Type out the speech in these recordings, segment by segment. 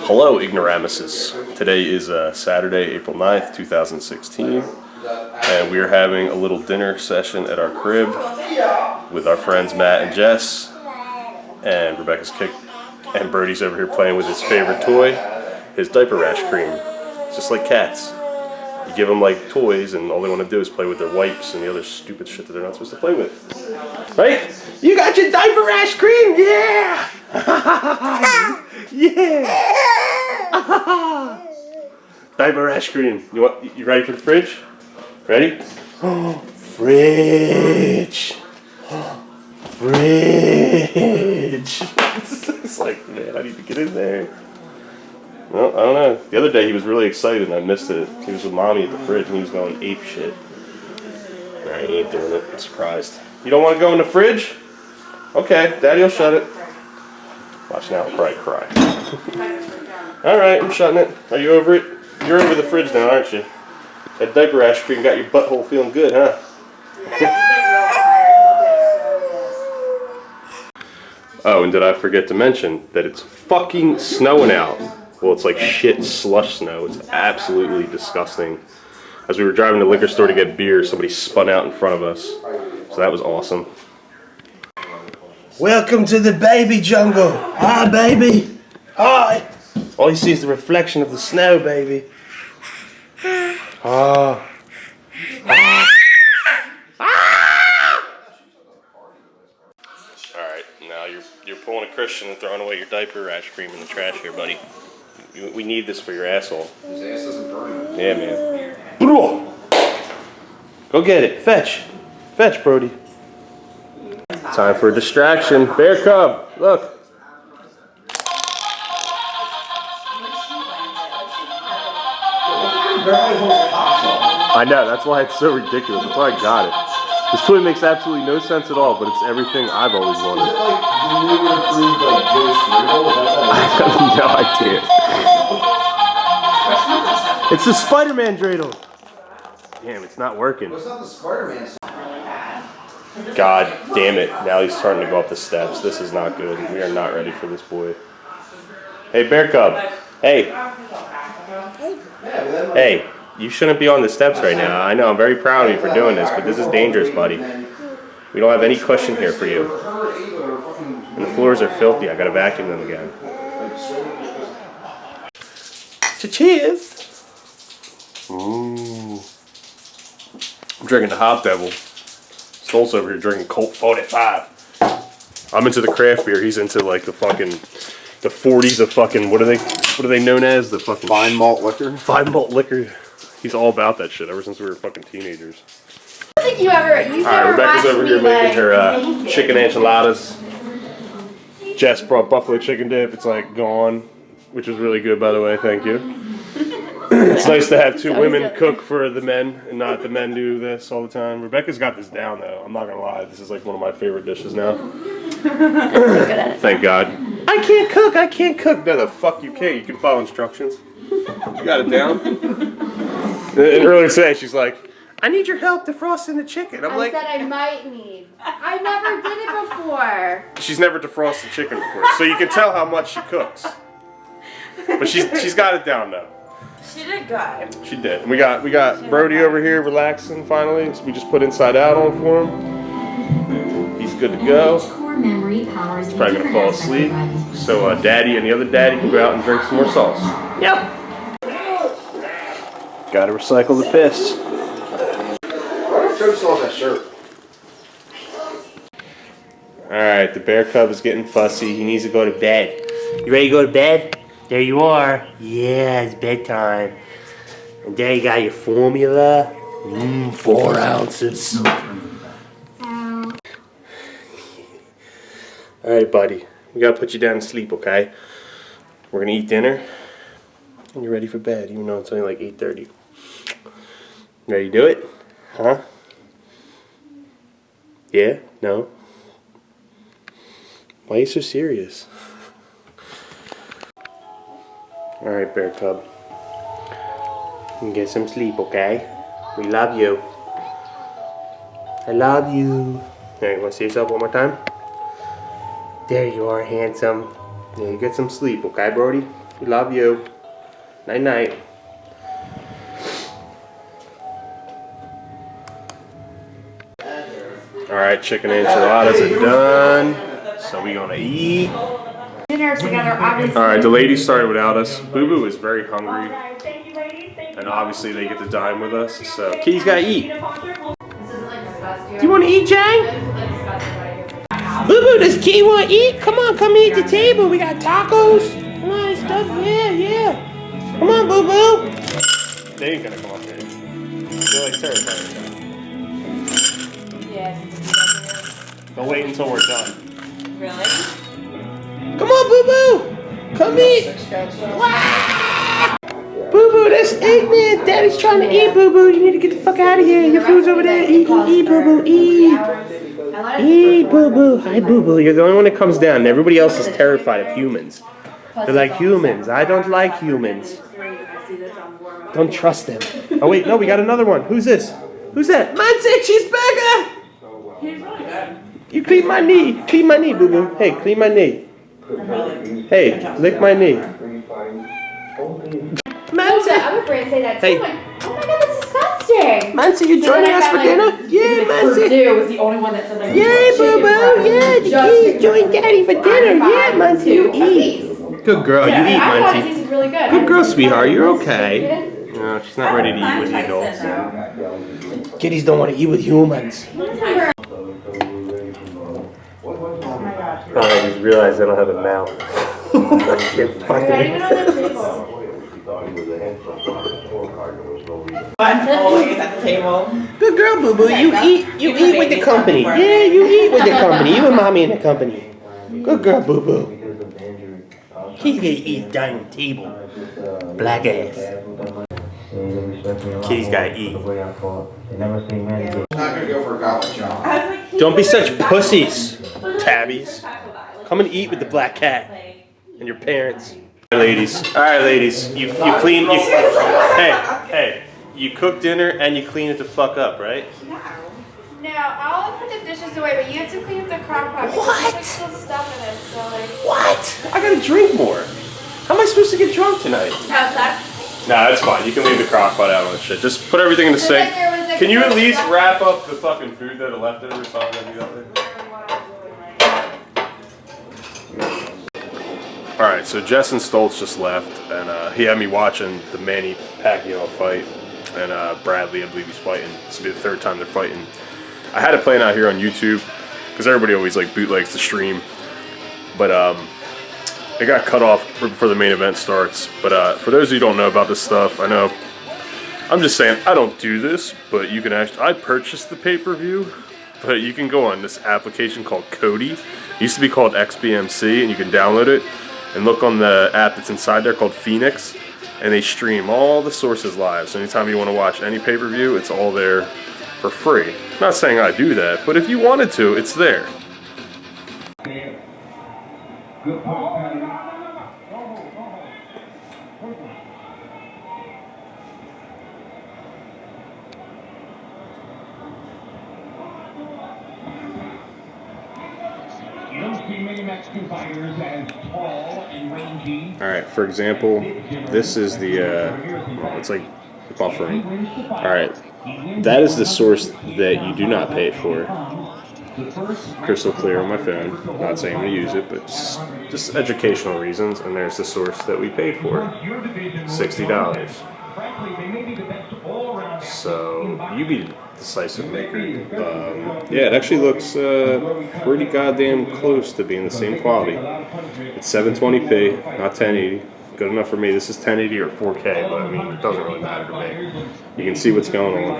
Hello, ignoramuses. Today is Saturday, April 9th, 2016, and we are having a little dinner session at our crib with our friends Matt and Jess, and Rebecca's and Brody's over here playing with his favorite toy, his diaper rash cream. It's just like cats. You give them like toys and all they want to do is play with their wipes and the other stupid shit that they're not supposed to play with. Right? You got your diaper rash cream? Yeah! Yeah! Diaper rash cream. You ready for the fridge? Ready? Fridge! Fridge! It's like, man, I need to get in there. Well, I don't know. The other day he was really excited and I missed it. He was with mommy at the fridge and he was going ape shit. Alright, he ain't doing it. I'm surprised. You don't want to go in the fridge? Okay, Daddy will shut it. Watch now, I'll probably cry. Alright, I'm shutting it. Are you over it? You're over the fridge now, aren't you? That diaper rash cream got your butthole feeling good, huh? Oh, and did I forget to mention that it's fucking snowing out? Well, it's like shit slush snow. It's absolutely disgusting. As we were driving to the liquor store to get beer, somebody spun out in front of us. So that was awesome. Welcome to the baby jungle. Hi, baby. Hi. All you see is the reflection of the snow, baby. Ah. Alright, now you're pulling a Christian and throwing away your diaper rash cream in the trash here, buddy. We need this for your asshole. His ass doesn't burn. Yeah, man. Go get it. Fetch. Fetch, Brody. Time for a distraction. Bear cub, look. I know, that's why it's so ridiculous. That's why I got it. This toy makes absolutely no sense at all, but it's everything I've always wanted. I have no idea. It's the Spider-Man dreidel. Damn, it's not working. It's not the Spider-Man. God damn it. Now he's starting to go up the steps. This is not good. We are not ready for this boy. Hey, Bear Cub. Hey. Hey, you shouldn't be on the steps right now. I know, I'm very proud of you for doing this, but this is dangerous, buddy. We don't have any cushion here for you. And the floors are filthy. I gotta vacuum them again. Cheers! Ooh. I'm drinking the Hop Devil. Stoltz over here drinking Colt 45. I'm into the craft beer. He's into like the 40s of fucking what are they known as? The fucking fine malt liquor. Fine malt liquor. He's all about that shit ever since we were fucking teenagers. I don't think you ever. Alright, Rebecca's over here making her chicken enchiladas. Jess brought buffalo chicken dip. It's like gone, which is really good, by the way. Thank you. It's nice to have two women cook for the men and not the men do this all the time. Rebecca's got this down though. I'm not gonna lie. This is like one of my favorite dishes now. Thank God. I can't cook. I can't cook. No, the fuck you can't. You can follow instructions. You got it down. And earlier today, she's like, I need your help defrosting the chicken. I said I might need. I never did it before. She's never defrosted chicken before, so you can tell how much she cooks. But she's got it down though. She did good. She did. And we got Brody over here relaxing finally. So we just put Inside Out on for him. He's good to go. He's probably gonna fall asleep. So Daddy and the other Daddy can go out and drink some more sauce. Yep. Gotta recycle the piss. Why don't you saw that shirt? Alright, the Bear Cub is getting fussy. He needs to go to bed. You ready to go to bed? There you are. Yeah, it's bedtime. And there you got your formula. 4 ounces. Alright, buddy. We gotta put you down to sleep, okay? We're gonna eat dinner. And you're ready for bed, even though it's only like 8:30. Ready to do it? Huh? Yeah? No? Why are you so serious? Alright, Bear Cub. You can get some sleep, okay? We love you. I love you. Alright, you want to see yourself one more time? There you are, handsome. Yeah, you get some sleep, okay, Brody? We love you. Night night. Alright, chicken enchiladas are done. So we gonna eat. Dinner together, obviously. Alright, the ladies started without us. Boo Boo is very hungry. And obviously they get to dine with us. So Kitty's gotta eat. Do you wanna eat, Jang? Boo Boo, does Kitty wanna eat? Come on, come eat at the table. We got tacos. Come on, stuff. Yeah. Come on, Boo Boo. They ain't gonna come up here. They're like terrified. Yes. They'll wait until we're done. Really? Come on, Boo Boo! Come eat! Boo Boo, that's Eggman! Daddy's trying to eat, Boo Boo! You need to get the fuck out of here! Your food's over there! Eat, Boo Boo! Eat! Eat, Boo Boo! Hi, Boo Boo! You're the only one that comes down, and everybody else is terrified of humans. They're like, humans. I don't like humans. Don't trust them. Oh, wait, no, we got another one. Who's this? Who's that? Man's cheeseburger! He's really good. You clean my knee. Clean my knee, Boo Boo. Hey, clean my knee. Hey, lick my knee. Mancy, I would say that too. Hey. Like, oh my god, that's disgusting. Mancy, you joining us for dinner? Yeah, Mancy. Purdue was the only one that said like. Yeah, Boo Boo. Yeah, the kids join Daddy for dinner. Yeah, Mancy, you eat. Good girl, you eat, I thought it Mancy. tasted really good. Good girl, sweetheart. You're okay. No, she's not ready to eat with the adults. Kitties don't want to eat with humans. Oh, I just realized I don't have a mouth. Always at the table. Good girl, Boo Boo. You eat with the company. Yeah, you eat with the company. You and Mommy in the company. Good girl, Boo Boo. Kitty gotta eat dining table. Black ass. Kitty's gotta eat. I'm not gonna go for a goblet, John. Don't be such pussies, tabbies. Come and eat with the black cat and your parents. All right, ladies. You clean. Hey. You cook dinner and you clean it the fuck up, right? No, I'll put the dishes away, but you have to clean up the crock pot. What? There's still stuff in it, so like. What? I gotta drink more. How am I supposed to get drunk tonight? No, that's. Nah, it's fine. You can leave the crock pot out on the shit. Just put everything in the sink. Can you at least wrap up the fucking food that are leftovers so I'm gonna do that there? Alright, so Jess and Stoltz just left, and he had me watching the Manny Pacquiao fight, and Bradley, I believe he's fighting. This will be the third time they're fighting. I had it playing out here on YouTube, because everybody always like bootlegs the stream, but it got cut off before the main event starts. But for those of you who don't know about this stuff, I know, I'm just saying, I don't do this, but you can actually, I purchased the pay-per-view, but you can go on this application called Kodi. It used to be called XBMC, and you can download it and look on the app that's inside there called Phoenix, and they stream all the sources live. So anytime you want to watch any pay-per-view, it's all there for free. I'm not saying I do that, but if you wanted to, it's there. Alright, for example, this is the, it's like buffering. Alright, that is the source that you do not pay for. Crystal clear on my phone. Not saying I'm going to use it, but just educational reasons. And there's the source that we paid for. $60. So, you be the decisive maker. Yeah, it actually looks pretty goddamn close to being the same quality. It's 720p, not 1080. Good enough for me. This is 1080 or 4K, but I mean, it doesn't really matter to me. You can see what's going on.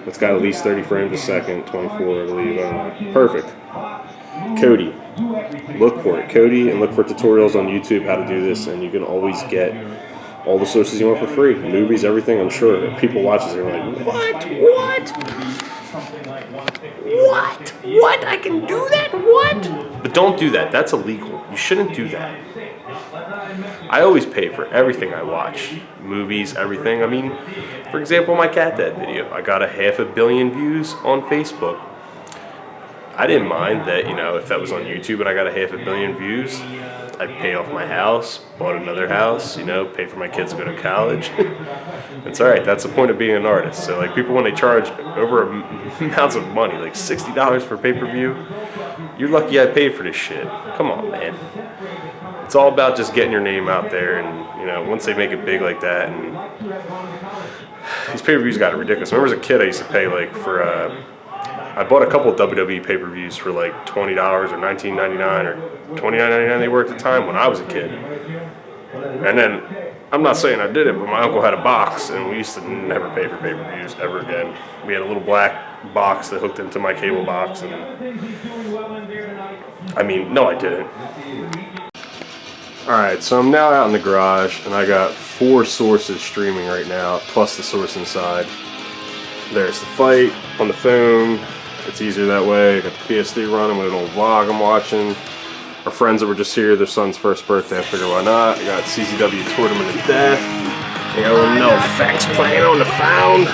It's got at least 30 frames a second, 24, I believe. I don't know. Perfect. Kodi. Look for it. Kodi, and look for tutorials on YouTube how to do this, and you can always get all the sources you want for free. Movies, everything, I'm sure. People watch this and are like, what? What? I can do that? What? But don't do that. That's illegal. You shouldn't do that. I always pay for everything I watch. Movies, everything. I mean, for example, my CatDad video. I got 500 million views on Facebook. I didn't mind that, you know, if that was on YouTube and I got 500 million views, I'd pay off my house, bought another house, you know, pay for my kids to go to college. It's alright, that's the point of being an artist. So like people when they charge over amounts of money, like $60 for pay-per-view, you're lucky I paid for this shit. Come on, man. It's all about just getting your name out there, and you know, once they make it big like that, and these pay-per-views got ridiculous. I remember as a kid I used to pay like for I bought a couple of WWE pay-per-views for like $20 or $19.99 or $29.99 they were at the time when I was a kid. And then, I'm not saying I did it, but my uncle had a box and we used to never pay for pay-per-views ever again. We had a little black box that hooked into my cable box, and I mean, no I didn't. Alright, so I'm now out in the garage and I got 4 sources streaming right now, plus the source inside. There's the fight on the phone. It's easier that way. I got the PS3 running with an old vlog I'm watching. Our friends that were just here, their son's first birthday, I figured why not. I got CZW Tournament of Death. I got a little No Effects playing on the phone.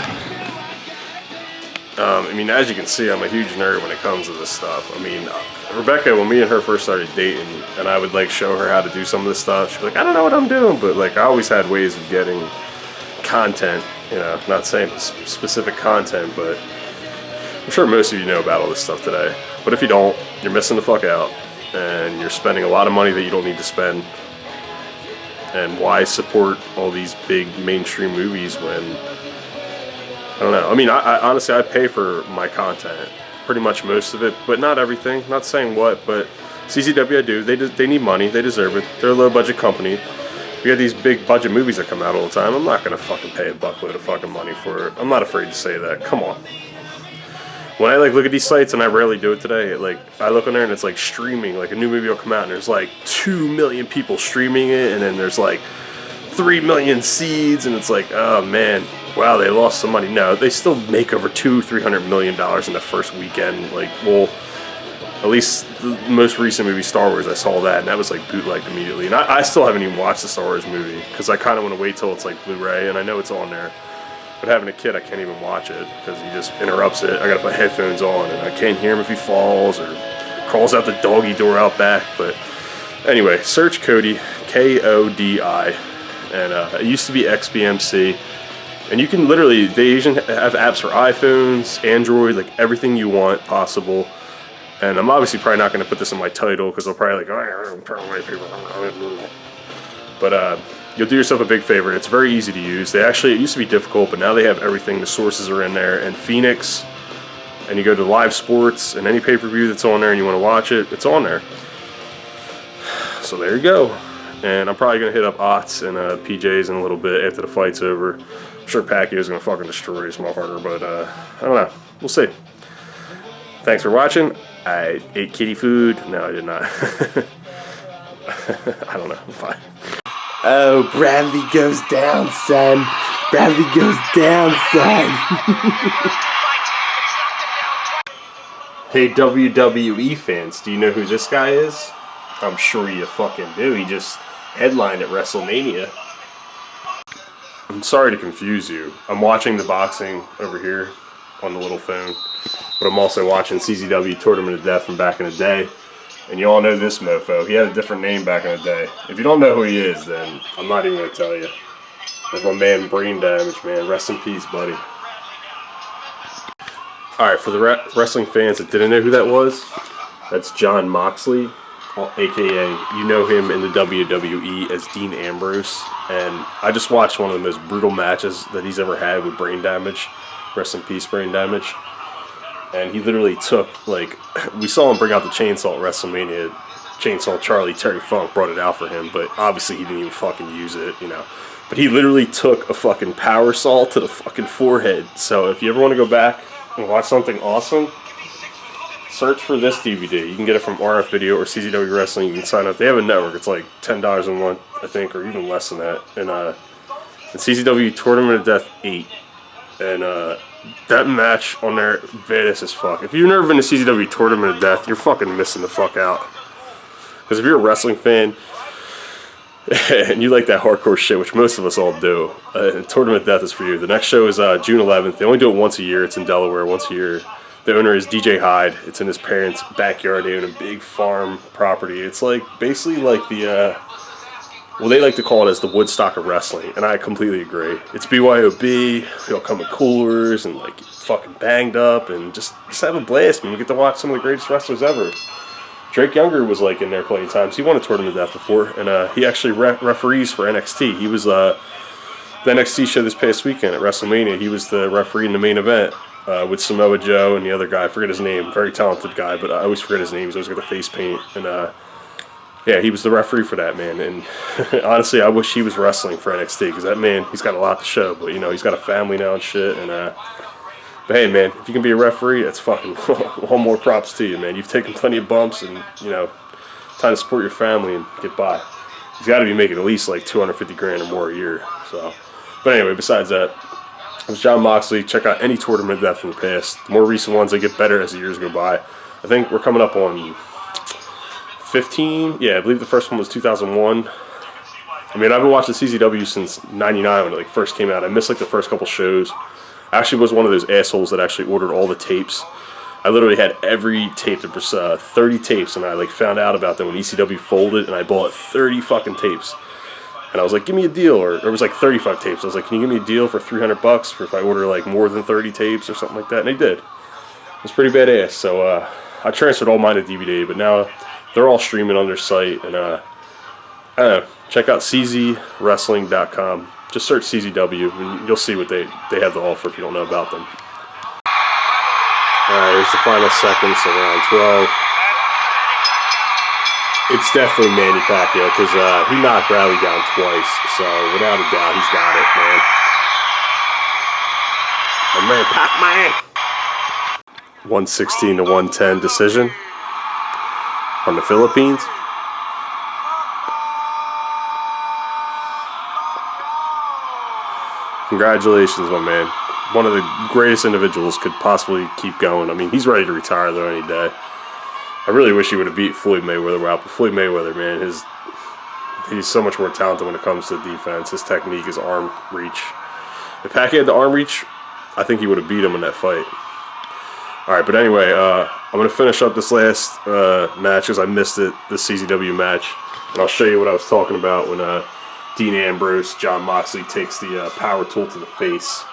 I mean, as you can see, I'm a huge nerd when it comes to this stuff. I mean, Rebecca, when me and her first started dating, and I would like show her how to do some of this stuff, she'd be like, I don't know what I'm doing, but like I always had ways of getting content, you know, not saying specific content, but I'm sure most of you know about all this stuff today. But if you don't, you're missing the fuck out, and you're spending a lot of money that you don't need to spend. And why support all these big mainstream movies when, I don't know. I mean, I honestly, I pay for my content, pretty much most of it, but not everything. Not saying what, but CZW I do. They need money. They deserve it. They're a low budget company. We have these big budget movies that come out all the time. I'm not gonna fucking pay a buckload of fucking money for it. I'm not afraid to say that. Come on. When I like look at these sites, and I rarely do it today, like I look on there and it's like streaming, like a new movie will come out and there's like 2 million people streaming it, and then there's like 3 million seeds, and it's like, oh man, wow, they lost some money. No, they still make over $200-300 million in the first weekend. Like, well, at least the most recent movie, Star Wars, I saw that, and that was like bootlegged immediately. And I still haven't even watched the Star Wars movie because I kind of want to wait till it's like Blu-ray, and I know it's on there. But having a kid, I can't even watch it because he just interrupts it. I gotta put headphones on, and I can't hear him if he falls or crawls out the doggy door out back. But anyway, search Kodi, K-O-D-I, and it used to be XBMC. And you can literally, they even have apps for iPhones, Android, like everything you want possible. And I'm obviously probably not going to put this in my title because they'll probably but you'll do yourself a big favor. It's very easy to use. It used to be difficult, but now they have everything. The sources are in there. And Phoenix, and you go to live sports, and any pay-per-view that's on there and you want to watch it, it's on there. So there you go. And I'm probably going to hit up Otts and PJs in a little bit after the fight's over. I'm sure Pacquiao's going to fucking destroy this motherfucker, but I don't know. We'll see. Thanks for watching. I ate kitty food. No, I did not. I don't know. Bye. Oh, Bradley goes down, son. Bradley goes down, son. Hey, WWE fans, do you know who this guy is? I'm sure you fucking do. He just headlined at WrestleMania. I'm sorry to confuse you. I'm watching the boxing over here on the little phone, but I'm also watching CZW Tournament of Death from back in the day. And you all know this mofo. He had a different name back in the day. If you don't know who he is, then I'm not even going to tell you. That's my man, Brain Damage, man. Rest in peace, buddy. Alright, for the wrestling fans that didn't know who that was, that's Jon Moxley, aka you know him in the WWE as Dean Ambrose. And I just watched one of the most brutal matches that he's ever had with Brain Damage. Rest in peace, Brain Damage. And he literally took, like, we saw him bring out the chainsaw at WrestleMania. Chainsaw Charlie, Terry Funk brought it out for him, but obviously he didn't even fucking use it, you know. But he literally took a fucking power saw to the fucking forehead. So if you ever want to go back and watch something awesome, search for this DVD. You can get it from RF Video or CZW Wrestling. You can sign up. They have a network. It's like $10 a month, I think, or even less than that. And CZW Tournament of Death 8. And that match on there, badass as fuck. If you've never been to CZW Tournament of Death, you're fucking missing the fuck out. Because if you're a wrestling fan and you like that hardcore shit, which most of us all do, Tournament of Death is for you. The next show is June 11th. They only do it once a year. It's in Delaware once a year. The owner is DJ Hyde. It's in his parents' backyard. They own a big farm property. It's like basically like the well, they like to call it as the Woodstock of wrestling, and I completely agree. It's BYOB. We all come with coolers and like fucking banged up and just have a blast, man. We get to watch some of the greatest wrestlers ever. Drake Younger was like in there plenty of times. He won a tournament of death before, and he actually referees for NXT. He was the NXT show this past weekend at WrestleMania. He was the referee in the main event with Samoa Joe and the other guy. I forget his name. Very talented guy, but I always forget his name. He's always got the face paint. And yeah, he was the referee for that, man. And honestly, I wish he was wrestling for NXT because that man, he's got a lot to show. But, you know, he's got a family now and shit. And but hey, man, if you can be a referee, that's fucking all more props to you, man. You've taken plenty of bumps and, you know, time to support your family and get by. He's got to be making at least like $250,000 or more a year. So, but anyway, besides that, it was Jon Moxley. Check out any tournament of death in the past. The more recent ones, they get better as the years go by. I think we're coming up on 15. Yeah, I believe the first one was 2001. I mean, I've been watching CZW since 99 when it like first came out. I missed like the first couple shows. I actually was one of those assholes that actually ordered all the tapes. I literally had every tape. There was 30 tapes, and I like found out about them when ECW folded, and I bought 30 fucking tapes. And I was like, give me a deal, or it was like 35 tapes. I was like, can you give me a deal for $300 for if I order like more than 30 tapes or something like that? And they did. It was pretty badass. So I transferred all mine to DVD, but now they're all streaming on their site. And I don't know, check out czwrestling.com. Just search CZW, and you'll see what they have to offer if you don't know about them. Alright, here's the final seconds of round 12. It's definitely Manny Pacquiao, because he knocked Bradley down twice, so without a doubt, he's got it, man. My man, Pac-Man! 116 to 110 decision from the Philippines. Congratulations, my man. One of the greatest individuals could possibly keep going. I mean, he's ready to retire, though, any day. I really wish he would have beat Floyd Mayweather out, but Floyd Mayweather, man, he's so much more talented when it comes to defense. His technique, his arm reach. If Pacquiao had the arm reach, I think he would have beat him in that fight. All right, but anyway, I'm going to finish up this last match because I missed it, this CZW match. And I'll show you what I was talking about when Dean Ambrose, Jon Moxley takes the power tool to the face.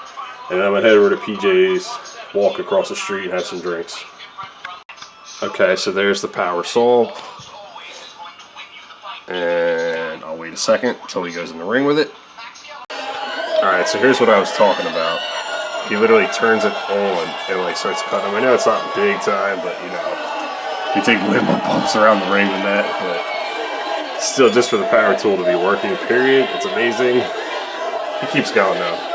And then I'm going to head over to PJ's, walk across the street, and have some drinks. Okay, so there's the power saw. And I'll wait a second until he goes in the ring with it. Alright, so here's what I was talking about. He literally turns it on and like starts cutting him. I know it's not big time, but you know, you take way more bumps around the ring than that, but still, just for the power tool to be working, period, it's amazing. He keeps going though.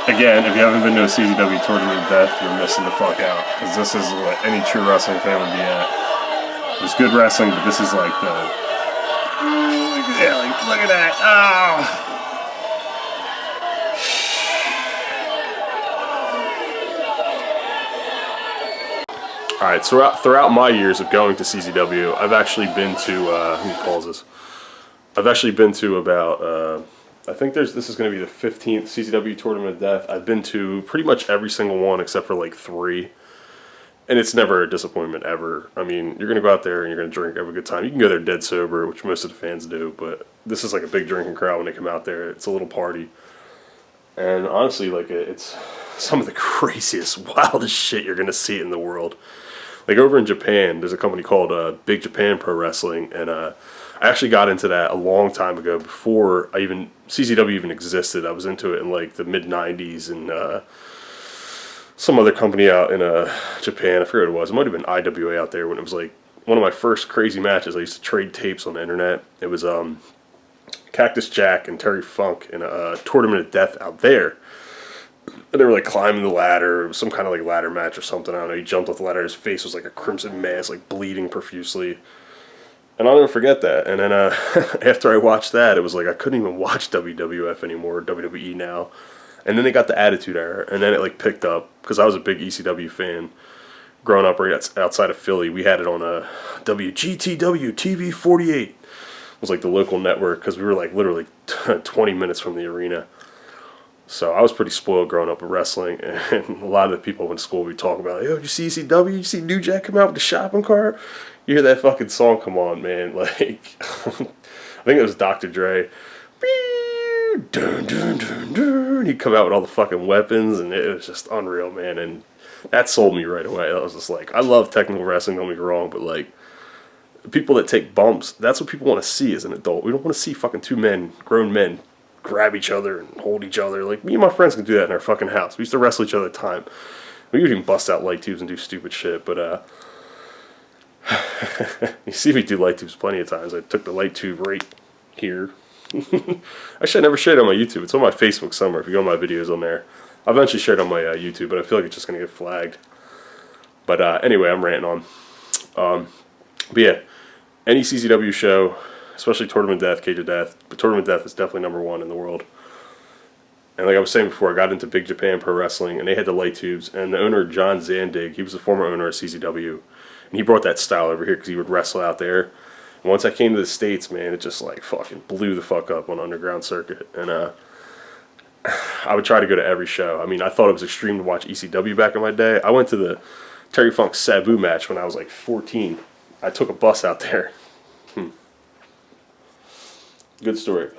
Again, if you haven't been to a CZW tournament of death, you're missing the fuck out. Because this is what any true wrestling fan would be at. There's good wrestling, but this is like the... Yeah, like, look at that. Oh. Alright, throughout my years of going to CZW, I've actually been to... let me pause this. I've actually been to about... I think this is going to be the 15th CZW Tournament of Death. I've been to pretty much every single one except for like 3. And it's never a disappointment ever. I mean, you're going to go out there and you're going to drink, have a good time. You can go there dead sober, which most of the fans do, but this is like a big drinking crowd when they come out there. It's a little party. And honestly, like it's some of the craziest, wildest shit you're going to see in the world. Like over in Japan, there's a company called Big Japan Pro Wrestling, and I actually got into that a long time ago before CZW even existed. I was into it in like the mid-90s, and some other company out in Japan, I forget what it was. It might have been IWA out there when it was like one of my first crazy matches. I used to trade tapes on the internet. It was Cactus Jack and Terry Funk in a tournament of death out there. And they were like climbing the ladder. It was some kind of like ladder match or something. I don't know. He jumped off the ladder. His face was like a crimson mass, like bleeding profusely. And I'll never forget that. And then after I watched that, it was like I couldn't even watch WWF anymore, WWE now. And then they got the Attitude Era, and then it like picked up because I was a big ECW fan. Growing up right outside of Philly, we had it on a WGTW TV 48. It was like the local network because we were like literally 20 minutes from the arena. So I was pretty spoiled growing up with wrestling, and a lot of the people in school we talk about, like, yo, did you see ECW? You see New Jack come out with the shopping cart? You hear that fucking song come on, man. Like, I think it was Dr. Dre. Dun, dun, dun, dun. He'd come out with all the fucking weapons, and it was just unreal, man. And that sold me right away. I was just like, I love technical wrestling, don't get me wrong, but like, people that take bumps, that's what people want to see as an adult. We don't want to see fucking two men, grown men, grab each other and hold each other. Like, me and my friends can do that in our fucking house. We used to wrestle each other at the time. We would even bust out light tubes and do stupid shit, but you see me do light tubes plenty of times. I took the light tube right here. Actually, I never shared it on my YouTube. It's on my Facebook somewhere. If you go on my videos on there, I'll eventually share it on my YouTube, but I feel like it's just going to get flagged. But anyway, I'm ranting on. But yeah, any CZW show, especially Tournament Death, Cage of Death, but Tournament Death is definitely #1 in the world. And like I was saying before, I got into Big Japan Pro Wrestling, and they had the light tubes, and the owner, John Zandig, he was the former owner of CZW, and he brought that style over here because he would wrestle out there. And once I came to the States, man, it just like fucking blew the fuck up on Underground Circuit. And I would try to go to every show. I mean, I thought it was extreme to watch ECW back in my day. I went to the Terry Funk Sabu match when I was like 14. I took a bus out there. Good story.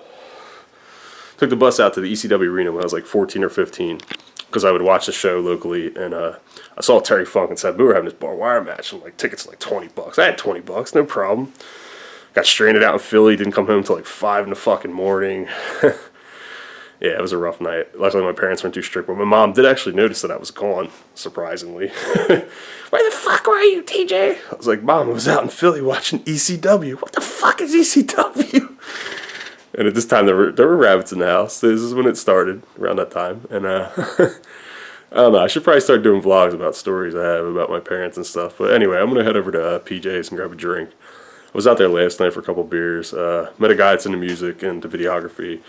Took the bus out to the ECW arena when I was like 14 or 15 because I would watch the show locally, and I saw Terry Funk and Sabu were having this barbed wire match, and like tickets like $20. I had $20, no problem. Got stranded out in Philly, didn't come home until like 5 in the fucking morning. Yeah, it was a rough night. Luckily my parents weren't too strict, but my mom did actually notice that I was gone, surprisingly. Where the fuck were you, TJ? I was like, Mom, I was out in Philly watching ECW. What the fuck is ECW? And at this time, there were rabbits in the house. This is when it started, around that time. And I don't know, I should probably start doing vlogs about stories I have about my parents and stuff. But anyway, I'm going to head over to PJ's and grab a drink. I was out there last night for a couple beers. Met a guy that's into music and to videography.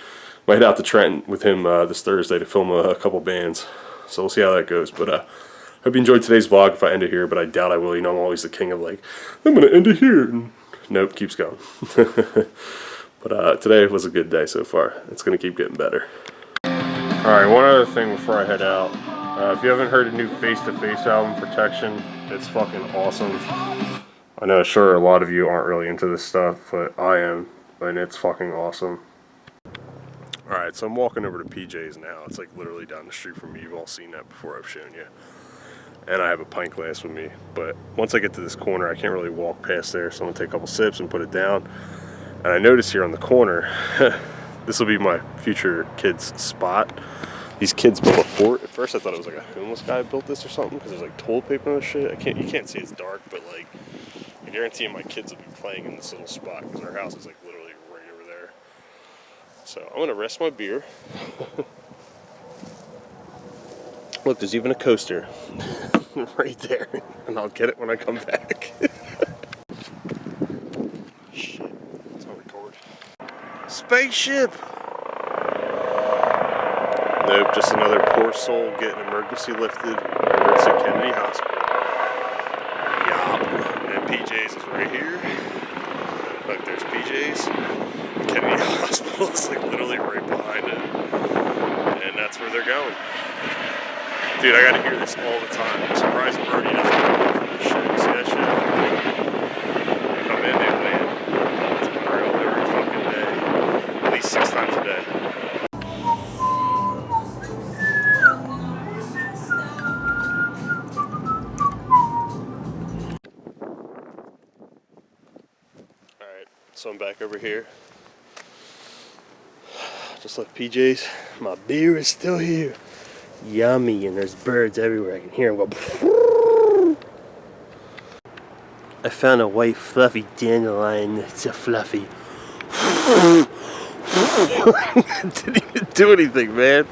Might head out to Trenton with him this Thursday to film a couple bands. So we'll see how that goes. But hope you enjoyed today's vlog if I end it here, but I doubt I will. You know, I'm always the king of like, I'm going to end it here. And nope, keeps going. But today was a good day so far. It's going to keep getting better. Alright, one other thing before I head out. If you haven't heard the new Face-to-Face album, Protection, it's fucking awesome. I know, sure, a lot of you aren't really into this stuff, but I am, and it's fucking awesome. Alright, so I'm walking over to PJ's now. It's like literally down the street from me. You've all seen that before, I've shown you. And I have a pint glass with me. But once I get to this corner, I can't really walk past there, so I'm going to take a couple sips and put it down. And I noticed here on the corner, this will be my future kids' spot. These kids built a fort. At first I thought it was like a homeless guy built this or something, because there's like toilet paper and shit. You can't see, it's dark, but like, I guarantee you my kids will be playing in this little spot, because our house is like literally right over there. So I'm going to rest my beer. Look, there's even a coaster right there, and I'll get it when I come back. Shit, it's on record. Spaceship! Nope, just another poor soul getting emergency lifted over to Kennedy Hospital. Yup. And PJ's is right here. Look, there's PJ's. Kennedy Hospital is like literally right behind it. And that's where they're going. Dude, I gotta hear this all the time. I'm surprised Brody doesn't come from this shit. See that shit? They come in, they land. It's unreal every fucking day. At least 6 times a day. Alright, so I'm back over here. Just left PJ's. My beer is still here. Yummy, and there's birds everywhere. I can hear them go. I found a white fluffy dandelion. It's a fluffy. Didn't even do anything, man.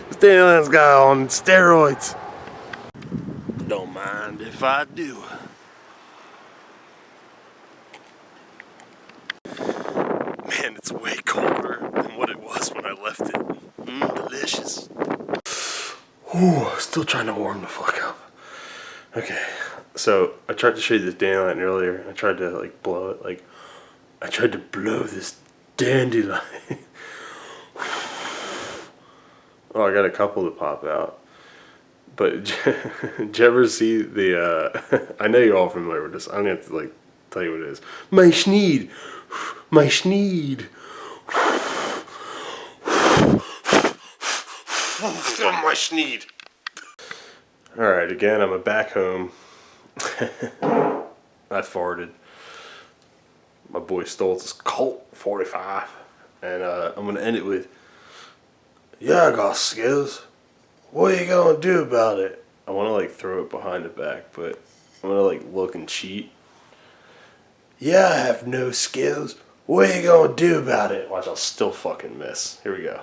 This dandelion's got on steroids. Don't mind if I do. Man, it's way colder than what it was when I left it. Delicious. Ooh, still trying to warm the fuck up. Okay, so I tried to show you this dandelion earlier. I tried to like blow it. Like, I tried to blow this dandelion. Oh, I got a couple to pop out. But did you ever see the, I know you're all familiar with this. I don't have to, like, tell you what it is. My schneed. My schneed. My schneed. Alright, again, I'm back home. I farted. My boy Stoltz's Colt 45. And I'm going to end it with, yeah, I got skills. What are you going to do about it? I want to like throw it behind the back, but I'm going to like look and cheat. Yeah, I have no skills. What are you going to do about it? Watch, I'll still fucking miss. Here we go.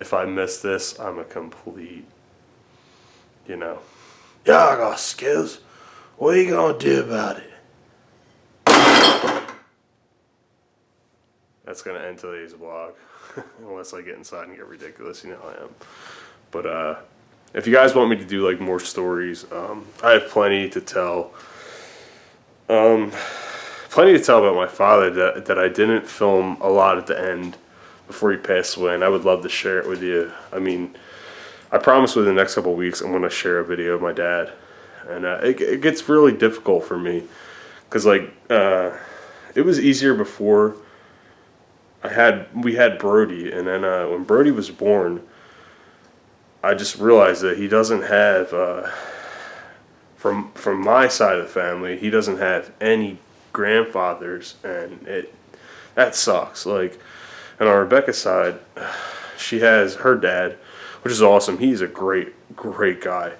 If I miss this, I'm a complete, you know. Yeah, I got skills. What are you gonna do about it? That's gonna end today's vlog. Unless I get inside and get ridiculous, you know how I am. But if you guys want me to do like more stories, I have plenty to tell. Plenty to tell about my father that I didn't film a lot at the end before he passed away, and I would love to share it with you. I mean, I promise within the next couple of weeks I'm going to share a video of my dad. And it gets really difficult for me because like it was easier before we had Brody, and then when Brody was born, I just realized that he doesn't have from my side of the family, he doesn't have any grandfathers, and that sucks. Like, and on Rebecca's side, she has her dad, which is awesome. He's a great guy.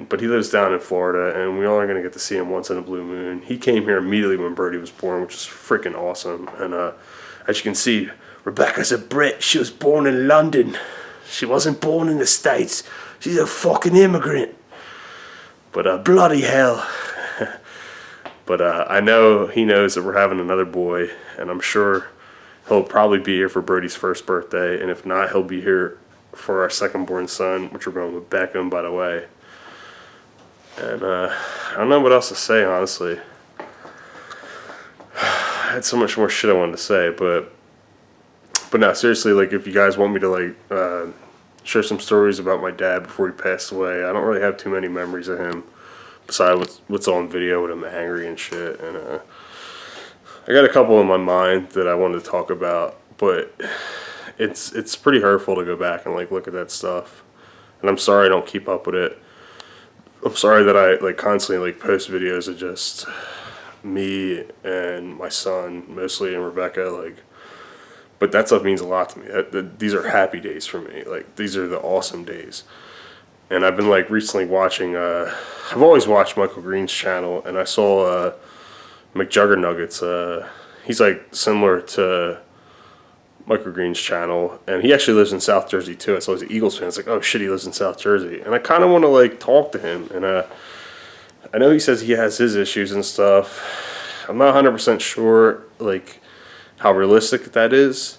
But he lives down in Florida, and we only are going to get to see him once in a blue moon. He came here immediately when Brody was born, which is freaking awesome. And as you can see, Rebecca's a Brit. She was born in London. She wasn't born in the States. She's a fucking immigrant. But bloody hell. But I know he knows that we're having another boy, and I'm sure he'll probably be here for Brody's first birthday. And if not, he'll be here for our second-born son, which we're going with Beckham, by the way. And I don't know what else to say, honestly. I had so much more shit I wanted to say, but no, seriously, like, if you guys want me to, like, share some stories about my dad before he passed away, I don't really have too many memories of him, besides what's on video with him angry and shit, and I got a couple in my mind that I wanted to talk about, but it's pretty hurtful to go back and, like, look at that stuff, and I'm sorry I don't keep up with it. I'm sorry that I like constantly like post videos of just me and my son, mostly, and Rebecca, like, but that stuff means a lot to me. These are happy days for me. Like, these are the awesome days. And I've been like recently watching I've always watched Michael Green's channel, and I saw McJuggerNuggets. He's like similar to Michael Green's channel, and he actually lives in South Jersey too. I saw he's an Eagles fan. It's like, oh shit, he lives in South Jersey, and I kind of want to like talk to him. And I know he says he has his issues and stuff. I'm not 100% sure like how realistic that is,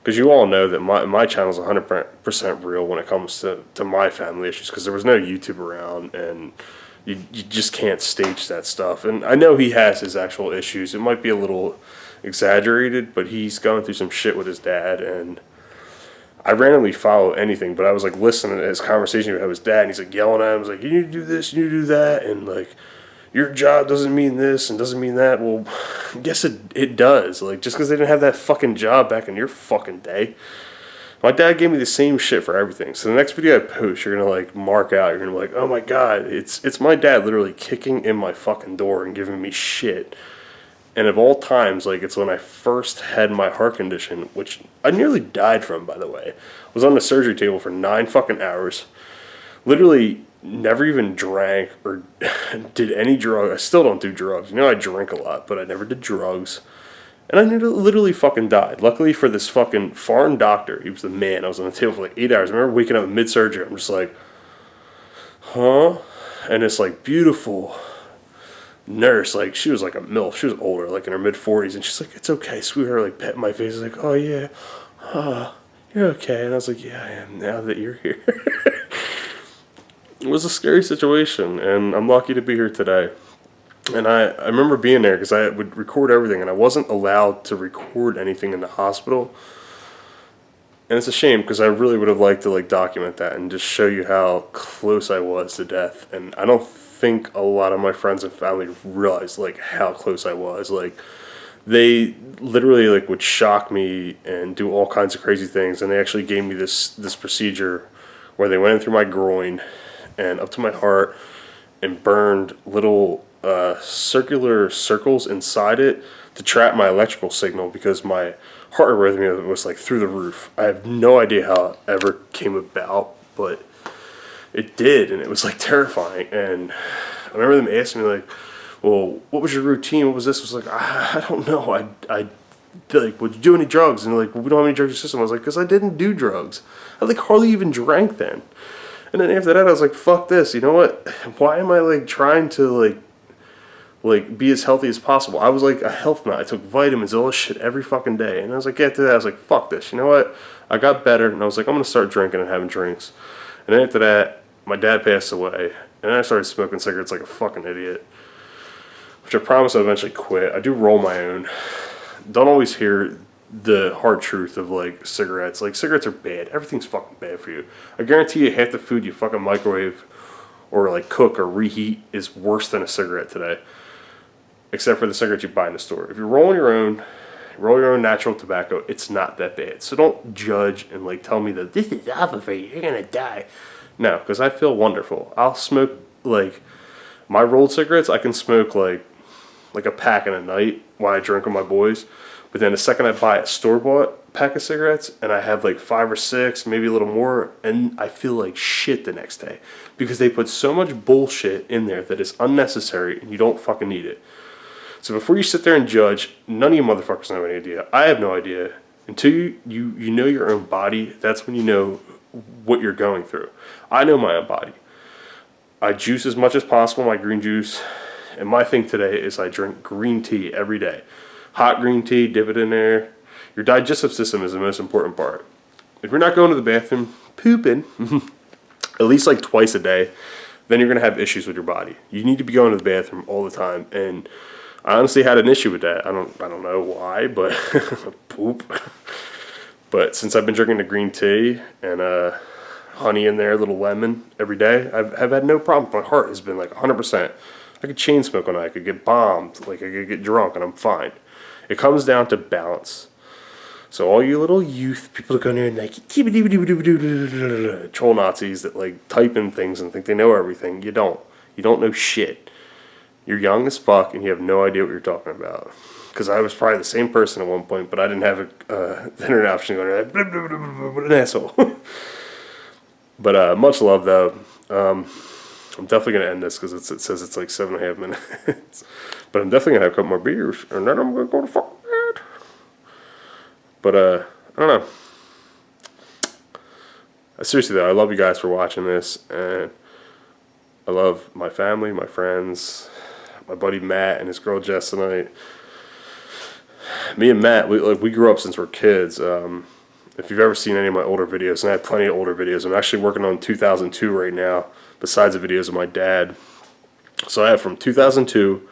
because you all know that my channel is 100% real when it comes to my family issues, because there was no YouTube around, and you just can't stage that stuff. And I know he has his actual issues. It might be a little exaggerated, but he's going through some shit with his dad, and I randomly follow anything, but I was like listening to his conversation with his dad, and he's like yelling at him, he's like, you need to do this, you need to do that, and like, your job doesn't mean this and doesn't mean that. Well, yes it does. Like, just because they didn't have that fucking job back in your fucking day. My dad gave me the same shit for everything. So the next video I post, you're gonna like mark out, you're gonna be like, oh my god, it's my dad literally kicking in my fucking door and giving me shit. And of all times, like, it's when I first had my heart condition, which I nearly died from, by the way. I was on the surgery table for 9 fucking hours. Literally never even drank or did any drugs. I still don't do drugs. You know, I drink a lot, but I never did drugs. And I literally fucking died. Luckily for this fucking foreign doctor, he was the man. I was on the table for like 8 hours. I remember waking up mid-surgery. I'm just like, huh? And it's like beautiful nurse, like, she was like a MILF. She was older, like in her mid-40s, and she's like, it's okay, sweetheart, like, petting my face, like, oh yeah, you're okay. And I was like, yeah, I am, now that you're here. It was a scary situation, and I'm lucky to be here today. And I remember being there because I would record everything, and I wasn't allowed to record anything in the hospital. And it's a shame because I really would have liked to like document that and just show you how close I was to death. And I don't think a lot of my friends and family realized like how close I was. Like they literally like would shock me and do all kinds of crazy things. And they actually gave me this procedure where they went in through my groin and up to my heart and burned little circular circles inside it to trap my electrical signal because my heart arrhythmia was like through the roof. I have no idea how it ever came about, but it did, and it was like terrifying. And I remember them asking me like, well, what was your routine? What was this? I was like, I don't know. I like, would you do any drugs? And they're like, well, we don't have any drugs in your system. I was like, because I didn't do drugs. I like hardly even drank then. And then after that, I was like, fuck this. You know what? Why am I like trying to like be as healthy as possible? I was like a health nut. I took vitamins, all this shit every fucking day. And I was like, after that, I was like, fuck this. You know what? I got better, and I was like, I'm going to start drinking and having drinks. And then after that, my dad passed away, and I started smoking cigarettes like a fucking idiot, which I promise I'll eventually quit. I do roll my own. Don't always hear the hard truth of like cigarettes. Like cigarettes are bad. Everything's fucking bad for you. I guarantee you half the food you fucking microwave or like cook or reheat is worse than a cigarette today. Except for the cigarettes you buy in the store. If you're rolling your own, roll your own natural tobacco, it's not that bad. So don't judge and like tell me that this is awful for you, you're gonna die. No, because I feel wonderful. I'll smoke like my rolled cigarettes. I can smoke like a pack in a night while I drink with my boys. But then the second I buy a store-bought pack of cigarettes and I have like 5 or 6, maybe a little more, and I feel like shit the next day because they put so much bullshit in there that is unnecessary and you don't fucking need it. So before you sit there and judge, none of you motherfuckers have any idea. I have no idea. Until you know your own body, that's when you know what you're going through. I know my own body. I juice as much as possible, my green juice. And my thing today is I drink green tea every day. Hot green tea, dip it in there. Your digestive system is the most important part. If you're not going to the bathroom, pooping, at least like twice a day, then you're going to have issues with your body. You need to be going to the bathroom all the time. And I honestly had an issue with that. I don't know why, but poop. But since I've been drinking the green tea and honey in there, a little lemon every day, I've had no problem. My heart has been like 100%. I could chain smoke all night. I could get bombed. Like I could get drunk, and I'm fine. It comes down to balance. So all you little youth people that go in there and like troll Nazis that like type in things and think they know everything. You don't. You don't know shit. You're young as fuck and you have no idea what you're talking about. Because I was probably the same person at one point, but I didn't have the internet option going like, blah, blah, blah, blah, blah, what an asshole. But much love though. I'm definitely going to end this because it says it's like 7.5 minutes. But I'm definitely going to have a couple more beers and then I'm going to go to fuck bed. But I don't know. Seriously though, I love you guys for watching this, and I love my family, my friends, my buddy Matt and his girl Jess tonight. Me and Matt, we grew up since we're kids. If you've ever seen any of my older videos, and I have plenty of older videos, I'm actually working on 2002 right now, besides the videos of my dad. So I have from 2002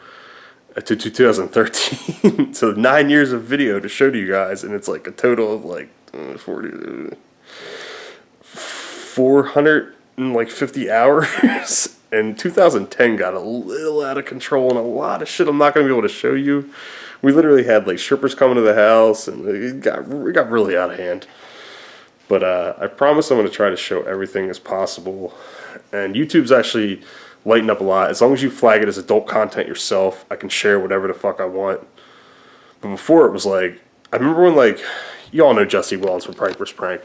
to 2013, so 9 years of video to show to you guys, and it's like a total of like 450 hours. And 2010 got a little out of control and a lot of shit I'm not going to be able to show you. We literally had like strippers coming to the house and it got really out of hand. But I promise I'm going to try to show everything as possible. And YouTube's actually lightened up a lot. As long as you flag it as adult content yourself, I can share whatever the fuck I want. But before it was like, I remember when like, you all know Jesse Wellens from Prank vs. Prank.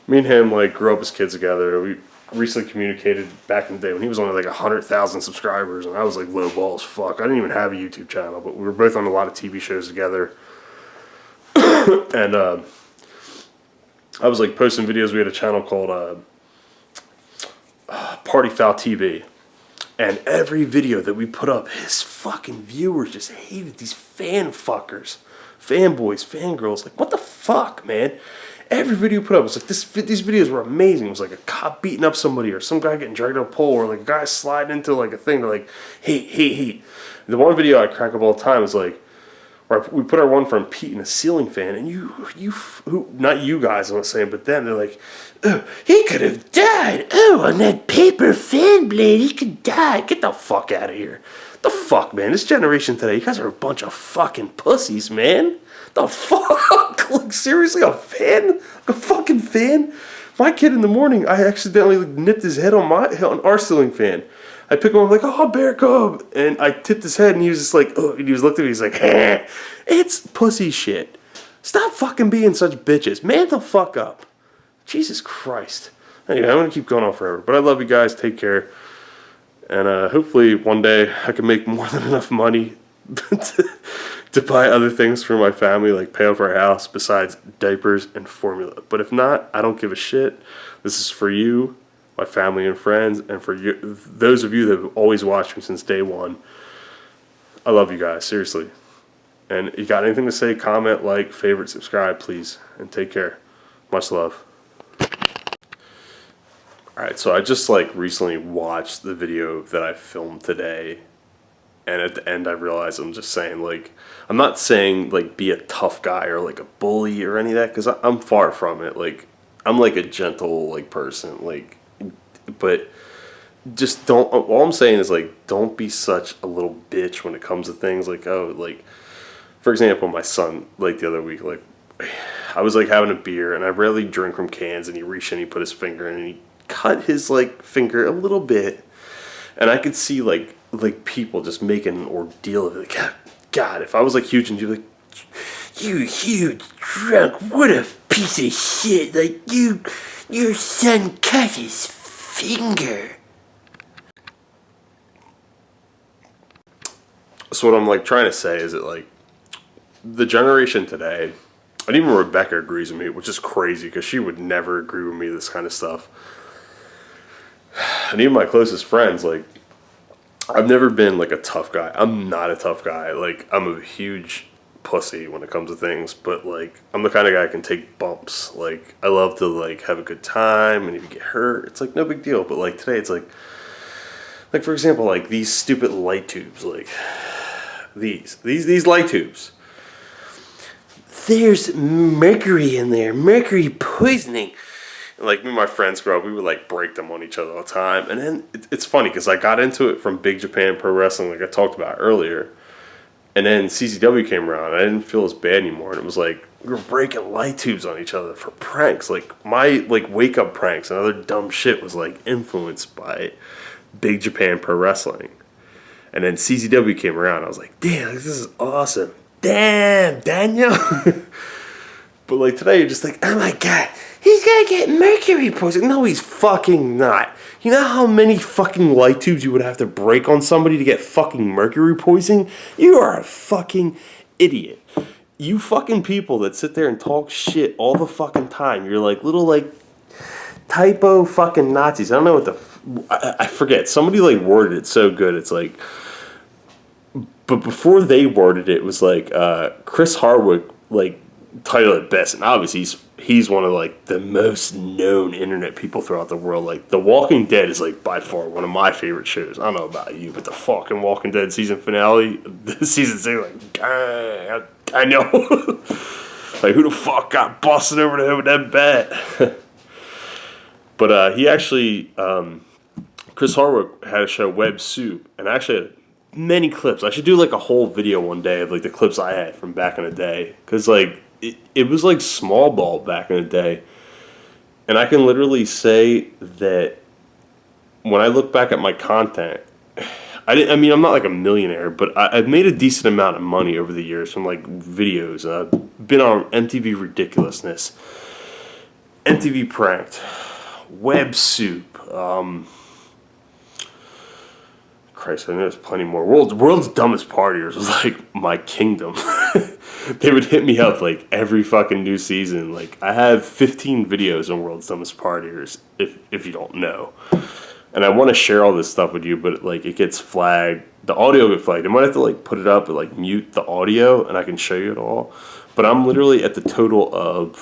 Me and him like grew up as kids together. We recently communicated back in the day when he was only like 100,000 subscribers and I was like low ball as fuck. I didn't even have a YouTube channel, but we were both on a lot of TV shows together. And I was like posting videos. We had a channel called Party Foul TV, and every video that we put up, his fucking viewers just hated these fan fuckers, fanboys, fangirls. Like, what the fuck, man? Every video put up was like, these videos were amazing. It was like a cop beating up somebody or some guy getting dragged on a pole or like a guy sliding into like a thing. They're like, hey. The one video I crack up all the time is like, we put our one from Pete in a ceiling fan, and who, not you guys, I'm not saying, but them, they're like, oh, he could have died. Oh, on that paper fan blade, he could die. Get the fuck out of here. The fuck, man? This generation today, you guys are a bunch of fucking pussies, man. The fuck? Like, seriously, a fan? A fucking fan? My kid in the morning, I accidentally nipped his head on our ceiling fan. I pick him up like, oh, bear cub. And I tipped his head and he was just like, oh, and he was looking at me, he's like, it's pussy shit. Stop fucking being such bitches. Man the fuck up. Jesus Christ. Anyway, I'm going to keep going on forever. But I love you guys. Take care. And hopefully one day I can make more than enough money to buy other things for my family, like pay off our house besides diapers and formula. But if not, I don't give a shit. This is for you, my family and friends, and for you, those of you that have always watched me since day one. I love you guys, seriously. And you got anything to say, comment, like, favorite, subscribe, please. And take care. Much love. Alright, so I just recently watched the video that I filmed today. And at the end I realized I'm just saying I'm not saying be a tough guy or a bully or any of that, because I'm far from it. I'm a gentle person, but just don't, all I'm saying is don't be such a little bitch when it comes to things for example, my son the other week, I was having a beer, and I rarely drink from cans, and he reached in, he put his finger in, and he cut his finger a little bit, and I could see people just making an ordeal of it. God, if I was huge, and you'd be like, you huge drunk, what a piece of shit, your son cut his finger. So what I'm trying to say is that the generation today, and even Rebecca agrees with me, which is crazy because she would never agree with me this kind of stuff. And even my closest friends, I've never been a tough guy. I'm not a tough guy. I'm a huge pussy when it comes to things, but I'm the kind of guy that can take bumps. I love to have a good time, and if you get hurt, it's no big deal. But today it's for example, these stupid light tubes, these light tubes. There's mercury in there, mercury poisoning. And me and my friends grow up, we would break them on each other all the time. And then it's funny because I got into it from Big Japan Pro Wrestling, I talked about earlier. And then CZW came around, and I didn't feel as bad anymore. And it was we were breaking light tubes on each other for pranks. My wake up pranks and other dumb shit was influenced by Big Japan Pro Wrestling. And then CZW came around. I was like, damn, this is awesome. Damn, Daniel. But today you're just oh my god, he's gonna get mercury poisoning. No, he's fucking not. You know how many fucking light tubes you would have to break on somebody to get fucking mercury poisoning? You are a fucking idiot. You fucking people that sit there and talk shit all the fucking time. You're little typo fucking Nazis. I don't know what I forget. Somebody worded it so good. It's but before they worded it, it was Chris Hardwick titled it best, and obviously he's one of the most known internet people throughout the world. The Walking Dead is by far one of my favorite shows. I don't know about you, but the fucking Walking Dead season finale, season 6, dang, I know. Who the fuck got busted over the head with that bat? But he actually, Chris Hardwick had a show, Web Soup, and actually had many clips. I should do a whole video one day of the clips I had from back in the day, because it was small ball back in the day. And I can literally say that when I look back at my content, I'm not a millionaire, but I've made a decent amount of money over the years from videos. I've been on MTV Ridiculousness, MTV Pranked, Web Soup, Christ, I know there's plenty more. World's Dumbest Partiers was my kingdom. They would hit me up every fucking new season. I have 15 videos on World's Dumbest Partiers, if you don't know. And I want to share all this stuff with you, but it gets flagged. The audio gets flagged. I might have to put it up and mute the audio, and I can show you it all. But I'm literally at the total of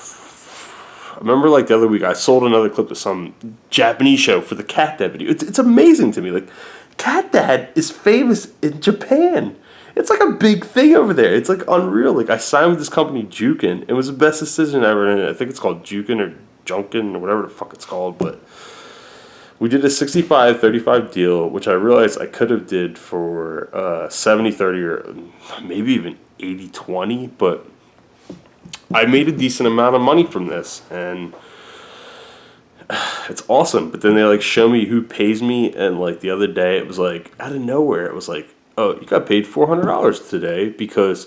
I remember like the other week I sold another clip to some Japanese show for the CatDad video. It's amazing to me. Like CatDad is famous in Japan. It's like a big thing over there. It's like unreal. Like I signed with this company Jukin. It was the best decision ever. And I think it's called Jukin or Junkin or whatever the fuck it's called. But we did a 65-35 deal, which I realized I could have did for 70-30 or maybe even 80-20. But I made a decent amount of money from this, and it's awesome. But then they like show me who pays me, and like the other day it was like out of nowhere it was like, oh, you got paid $400 today because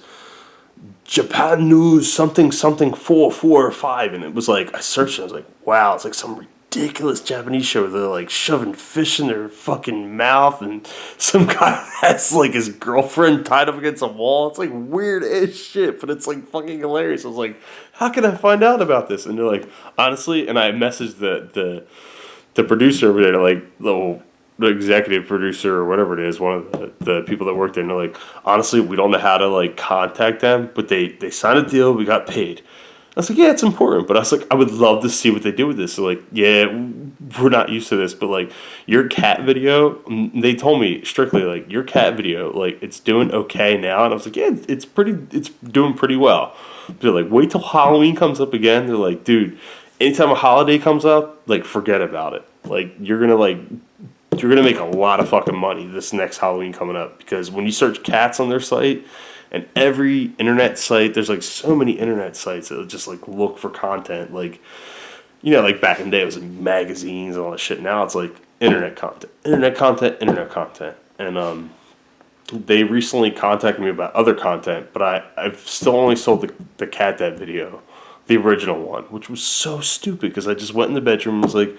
Japan News something 445, and it was like I searched and I was like, wow, it's like some ridiculous Japanese show where they're like shoving fish in their fucking mouth, and some guy has like his girlfriend tied up against a wall. It's like weird as shit, but it's like fucking hilarious. I was like, how can I find out about this? And they're like, honestly, and I messaged the producer over there, like the executive producer or whatever it is, one of the people that work there, and they're like, honestly, we don't know how to like contact them, but they signed a deal, we got paid. I was like, yeah, it's important, but I was like, I would love to see what they do with this. So like, yeah, we're not used to this, but like your cat video, they told me strictly like your cat video, like it's doing okay now, and I was like, yeah, it's doing pretty well. They're like, wait till Halloween comes up again. They're like, dude, anytime a holiday comes up, like forget about it. Like you're gonna make a lot of fucking money this next Halloween coming up, because when you search cats on their site, and every internet site, there's like so many internet sites that just like look for content. Like, you know, like back in the day it was like magazines and all that shit. Now it's like internet content. And they recently contacted me about other content, but I've still only sold the CatDad video, the original one, which was so stupid because I just went in the bedroom and was like,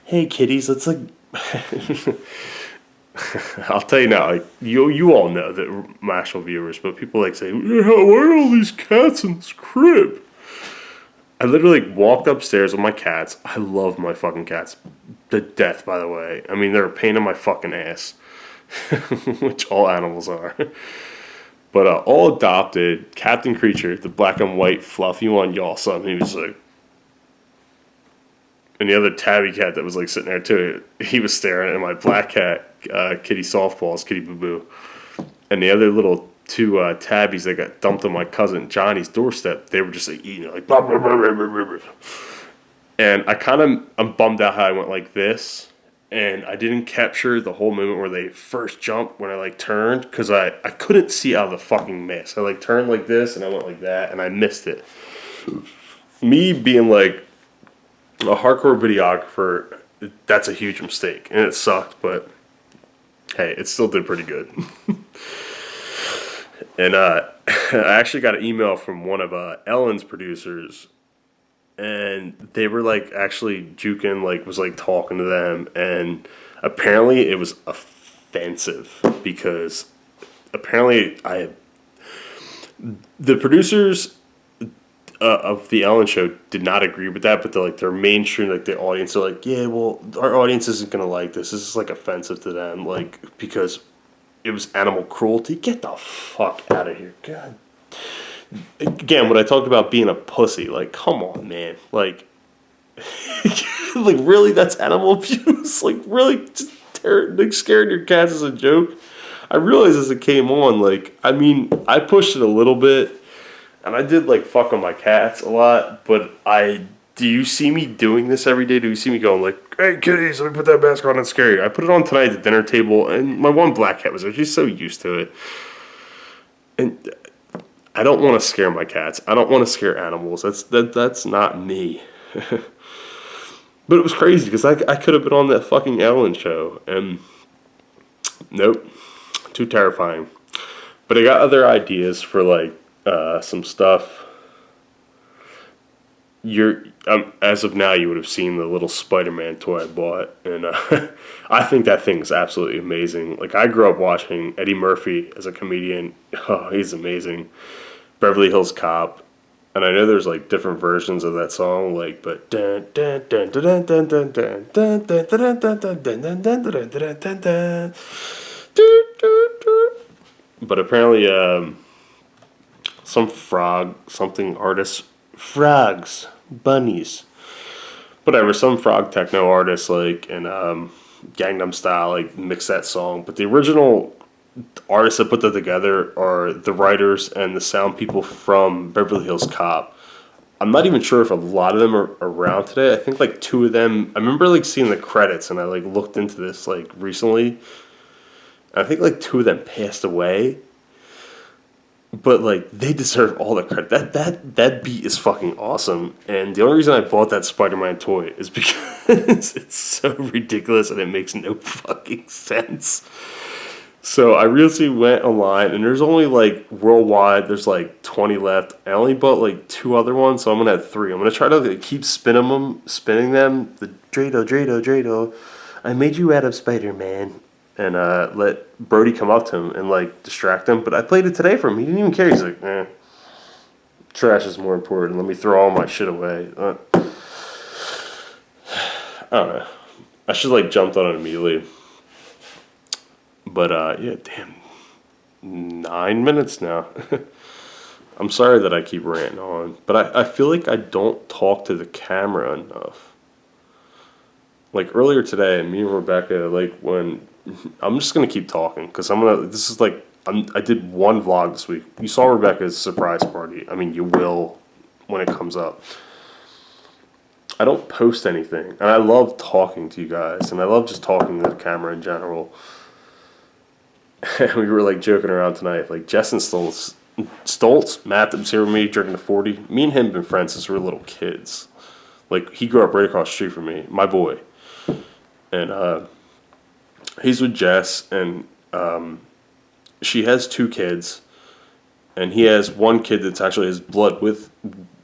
hey kitties, let's like I'll tell you now, like you all know that my actual viewers, but people like say, why are all these cats in this crib? I literally walked upstairs with my cats. I love my fucking cats to death, by the way. I mean, they're a pain in my fucking ass, which all animals are. But all adopted, Captain Creature, the black and white fluffy one, y'all saw him. He was like, and the other tabby cat that was like sitting there too, he was staring at my black cat, Kitty Softballs, Kitty Boo Boo. And the other little two tabbies that got dumped on my cousin Johnny's doorstep, they were just like eating it, like blah, blah, blah, blah, blah, blah. And I'm bummed out how I went like this, and I didn't capture the whole moment where they first jumped when I like turned, because I couldn't see out of the fucking mist. I like turned like this and I went like that and I missed it. Me being like a hardcore videographer, that's a huge mistake, and it sucked, but hey, it still did pretty good. And I actually got an email from one of Ellen's producers, and they were like actually Jukin like was like talking to them, and apparently it was offensive because apparently the producers of the Ellen show did not agree with that, but they're like their mainstream, like the audience are like, yeah, well, our audience isn't gonna like this. This is like offensive to them, like because it was animal cruelty. Get the fuck out of here, God. Again, what I talked about being a pussy, like, come on, man, like, like really, that's animal abuse, like really, just like scaring your cats as a joke. I realized as it came on, like, I mean, I pushed it a little bit. And I did, like, fuck on my cats a lot, but do you see me doing this every day? Do you see me going, like, hey, kitties, let me put that mask on and scare you? I put it on tonight at the dinner table, and my one black cat was there. She's so used to it. And I don't want to scare my cats. I don't want to scare animals. That's not me. But it was crazy, because I could have been on that fucking Ellen show, and nope, too terrifying. But I got other ideas for, like, some stuff. As of now, you would have seen the little Spider-Man toy I bought, and I think that thing's absolutely amazing. Like, I grew up watching Eddie Murphy as a comedian. Oh, he's amazing. Beverly Hills Cop, and I know there's like different versions of that song, like, but but apparently some frog something artists, frogs, bunnies, whatever, some frog techno artists like in Gangnam Style like mix that song, but the original artists that put that together are the writers and the sound people from Beverly Hills Cop. I'm not even sure if a lot of them are around today. I think like 2 of them. I remember like seeing the credits, and I like looked into this like recently. I think like 2 of them passed away. But like they deserve all the credit. That beat is fucking awesome. And the only reason I bought that Spider-Man toy is because it's so ridiculous and it makes no fucking sense. So I recently went online, and there's only like worldwide, there's like 20 left. I only bought like 2 other ones, so I'm gonna have 3. I'm gonna try to like, keep spinning them. The Drado, I made you out of Spider-Man, and let Brody come up to him and like distract him. But I played it today for him. He didn't even care. He's like, trash is more important. Let me throw all my shit away. I don't know. I should like jumped on it immediately. But, yeah, damn, 9 minutes now. I'm sorry that I keep ranting on, but I feel like I don't talk to the camera enough. Like, earlier today, me and Rebecca, like, when, I'm just going to keep talking, because this is like, I did 1 vlog this week. You saw Rebecca's surprise party. I mean, you will when it comes up. I don't post anything, and I love talking to you guys, and I love just talking to the camera in general. We were like joking around tonight, like Jess and Stoltz, Matt that was here with me drinking the 40. Me and him have been friends since we were little kids. Like he grew up right across the street from me, my boy. And he's with Jess, and she has 2 kids, and he has 1 kid that's actually his blood with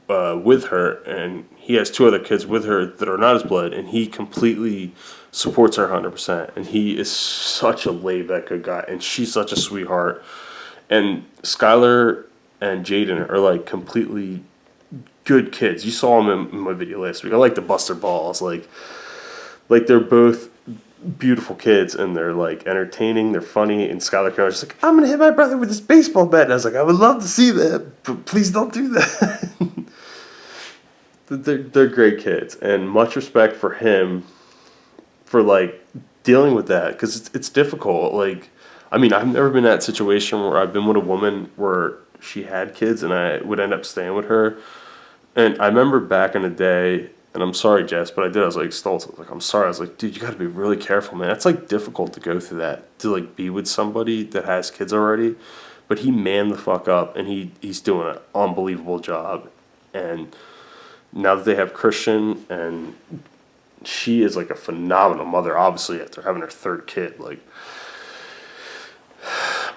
her, and he has 2 other kids with her that are not his blood, and he completely supports her 100%, and he is such a laid-back good guy, and she's such a sweetheart. And Skylar and Jaden are like completely good kids. You saw them in my video last week. I like to bust their balls, like they're both beautiful kids, and they're like entertaining, they're funny. And Skylar came out, she's like, I'm gonna hit my brother with this baseball bat, and I was like, I would love to see that, but please don't do that. They're great kids, and much respect for him for like dealing with that, because it's difficult. Like, I mean, I've never been in that situation where I've been with a woman where she had kids and I would end up staying with her. And I remember back in the day, and I'm sorry, Jess, but I did. I was like, Stoltz, I was like, I'm sorry. I was like, dude, you got to be really careful, man. It's like difficult to go through that, to like be with somebody that has kids already. But he manned the fuck up, and he's doing an unbelievable job. And now that they have Christian, and she is like a phenomenal mother, obviously, after having her 3rd kid. Like,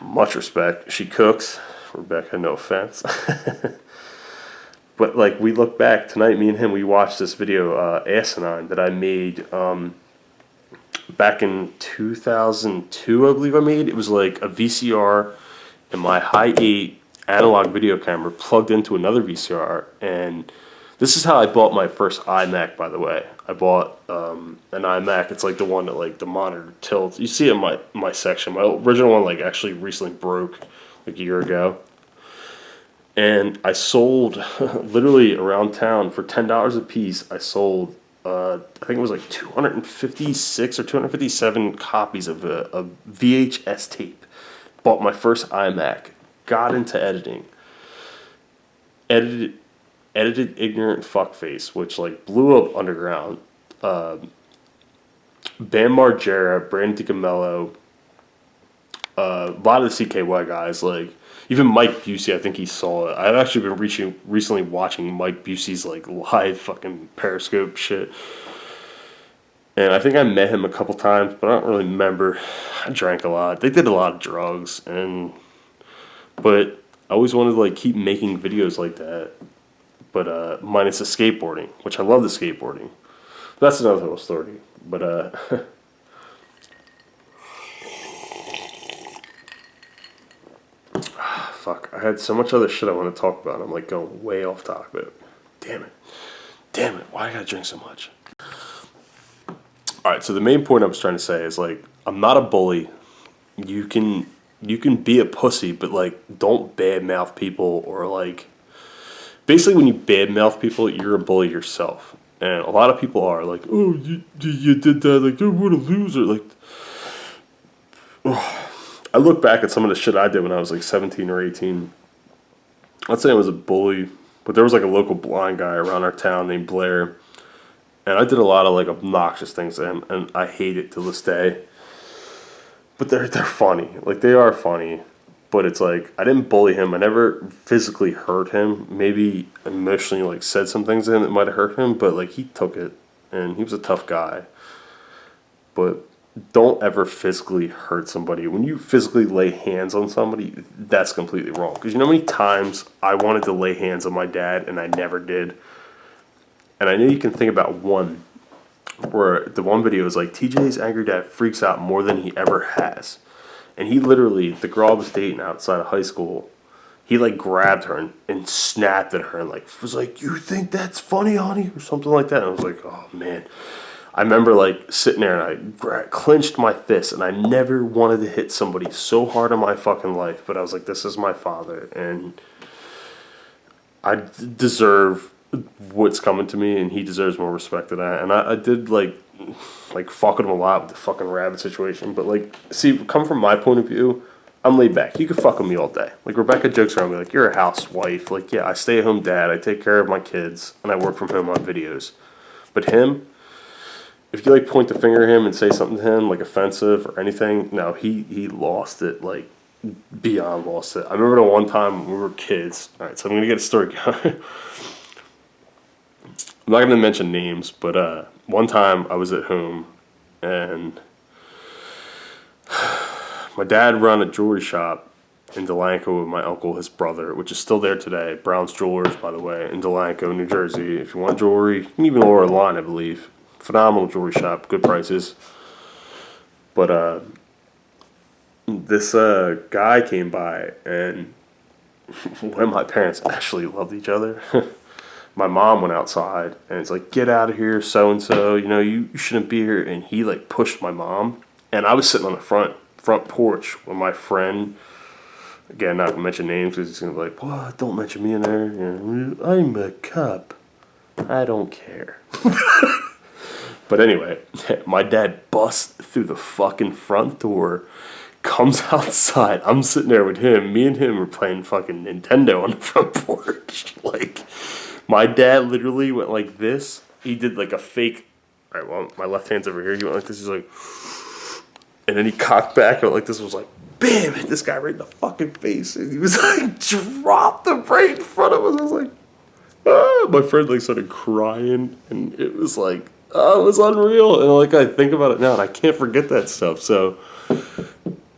much respect. She cooks. Rebecca, no offense. But like, we look back tonight, me and him, we watched this video, Asinine, that I made back in 2002, I believe I made. It was like a VCR and my high 8 analog video camera plugged into another VCR, and this is how I bought my first iMac, by the way. I bought an iMac. It's like the one that like the monitor tilts. You see it in my section. My original one like actually recently broke like a year ago. And I sold literally around town for $10 a piece. I sold I think it was like 256 or 257 copies of a VHS tape. Bought my first iMac. Got into editing. Edited Ignorant Fuckface, which like blew up underground. Bam Margera, Brandon DiCamillo, a lot of the CKY guys, like even Mike Busey, I think he saw it. I've actually been recently watching Mike Busey's like live fucking Periscope shit. And I think I met him a couple times, but I don't really remember. I drank a lot. They did a lot of drugs, but I always wanted to like keep making videos like that. But minus the skateboarding, which I love the skateboarding. That's another whole story. But fuck, I had so much other shit I want to talk about. I'm like going way off topic. Damn it, why I gotta drink so much? All right, so the main point I was trying to say is like, I'm not a bully. You can be a pussy, but like don't badmouth people, or like basically when you badmouth people, you're a bully yourself. And a lot of people are like, oh, you did that, like, dude, what a loser. Like, I look back at some of the shit I did when I was like 17 or 18. I'd say I was a bully, but there was like a local blind guy around our town named Blair. And I did a lot of like obnoxious things to him, and I hate it to this day. But they're funny. Like, they are funny. But it's like, I didn't bully him. I never physically hurt him. Maybe emotionally, like, said some things to him that might have hurt him. But, like, he took it. And he was a tough guy. But don't ever physically hurt somebody. When you physically lay hands on somebody, that's completely wrong. Because you know how many times I wanted to lay hands on my dad, and I never did? And I know you can think about one. Where the one video is like, TJ's angry dad freaks out more than he ever has. And he literally, the girl I was dating outside of high school, he like grabbed her and snapped at her and like was like, you think that's funny, honey? Or something like that. And I was like, oh man. I remember like sitting there and I clenched my fist, and I never wanted to hit somebody so hard in my fucking life. But I was like, this is my father, and I deserve what's coming to me, and he deserves more respect than that. And I did like fucking him a lot with the fucking rabbit situation. But like, see, come from my point of view, I'm laid back. You could fuck with me all day. Like, Rebecca jokes around me like, you're a housewife. Like, yeah, I stay at home dad, I take care of my kids, and I work from home on videos. But him, if you like point the finger at him and say something to him like offensive or anything, no, he lost it, like beyond lost it. I remember the one time when we were kids. All right, so I'm gonna get a story going. I'm not going to mention names, but one time I was at home, and my dad ran a jewelry shop in Delanco with my uncle, his brother, which is still there today. Brown's Jewelers, by the way, in Delanco, New Jersey. If you want jewelry, you can even order online, I believe. Phenomenal jewelry shop, good prices. But this guy came by, and when my parents actually loved each other, my mom went outside, and it's like, get out of here, so-and-so, you know, you shouldn't be here. And he, like, pushed my mom. And I was sitting on the front porch with my friend. Again, not going to mention names, because he's going to be like, what? Don't mention me in there. You know, I'm a cop. I don't care. But anyway, my dad busts through the fucking front door, comes outside. I'm sitting there with him. Me and him were playing fucking Nintendo on the front porch. Like, my dad literally went like this. He did like a fake. All right, well, my left hand's over here. He went like this. He's like, and then he cocked back and went like this. Was like, bam! Hit this guy right in the fucking face. And he was like, dropped him right in front of us. I was like, ah! My friend like started crying, and it was like, oh, it was unreal. And like, I think about it now, and I can't forget that stuff. So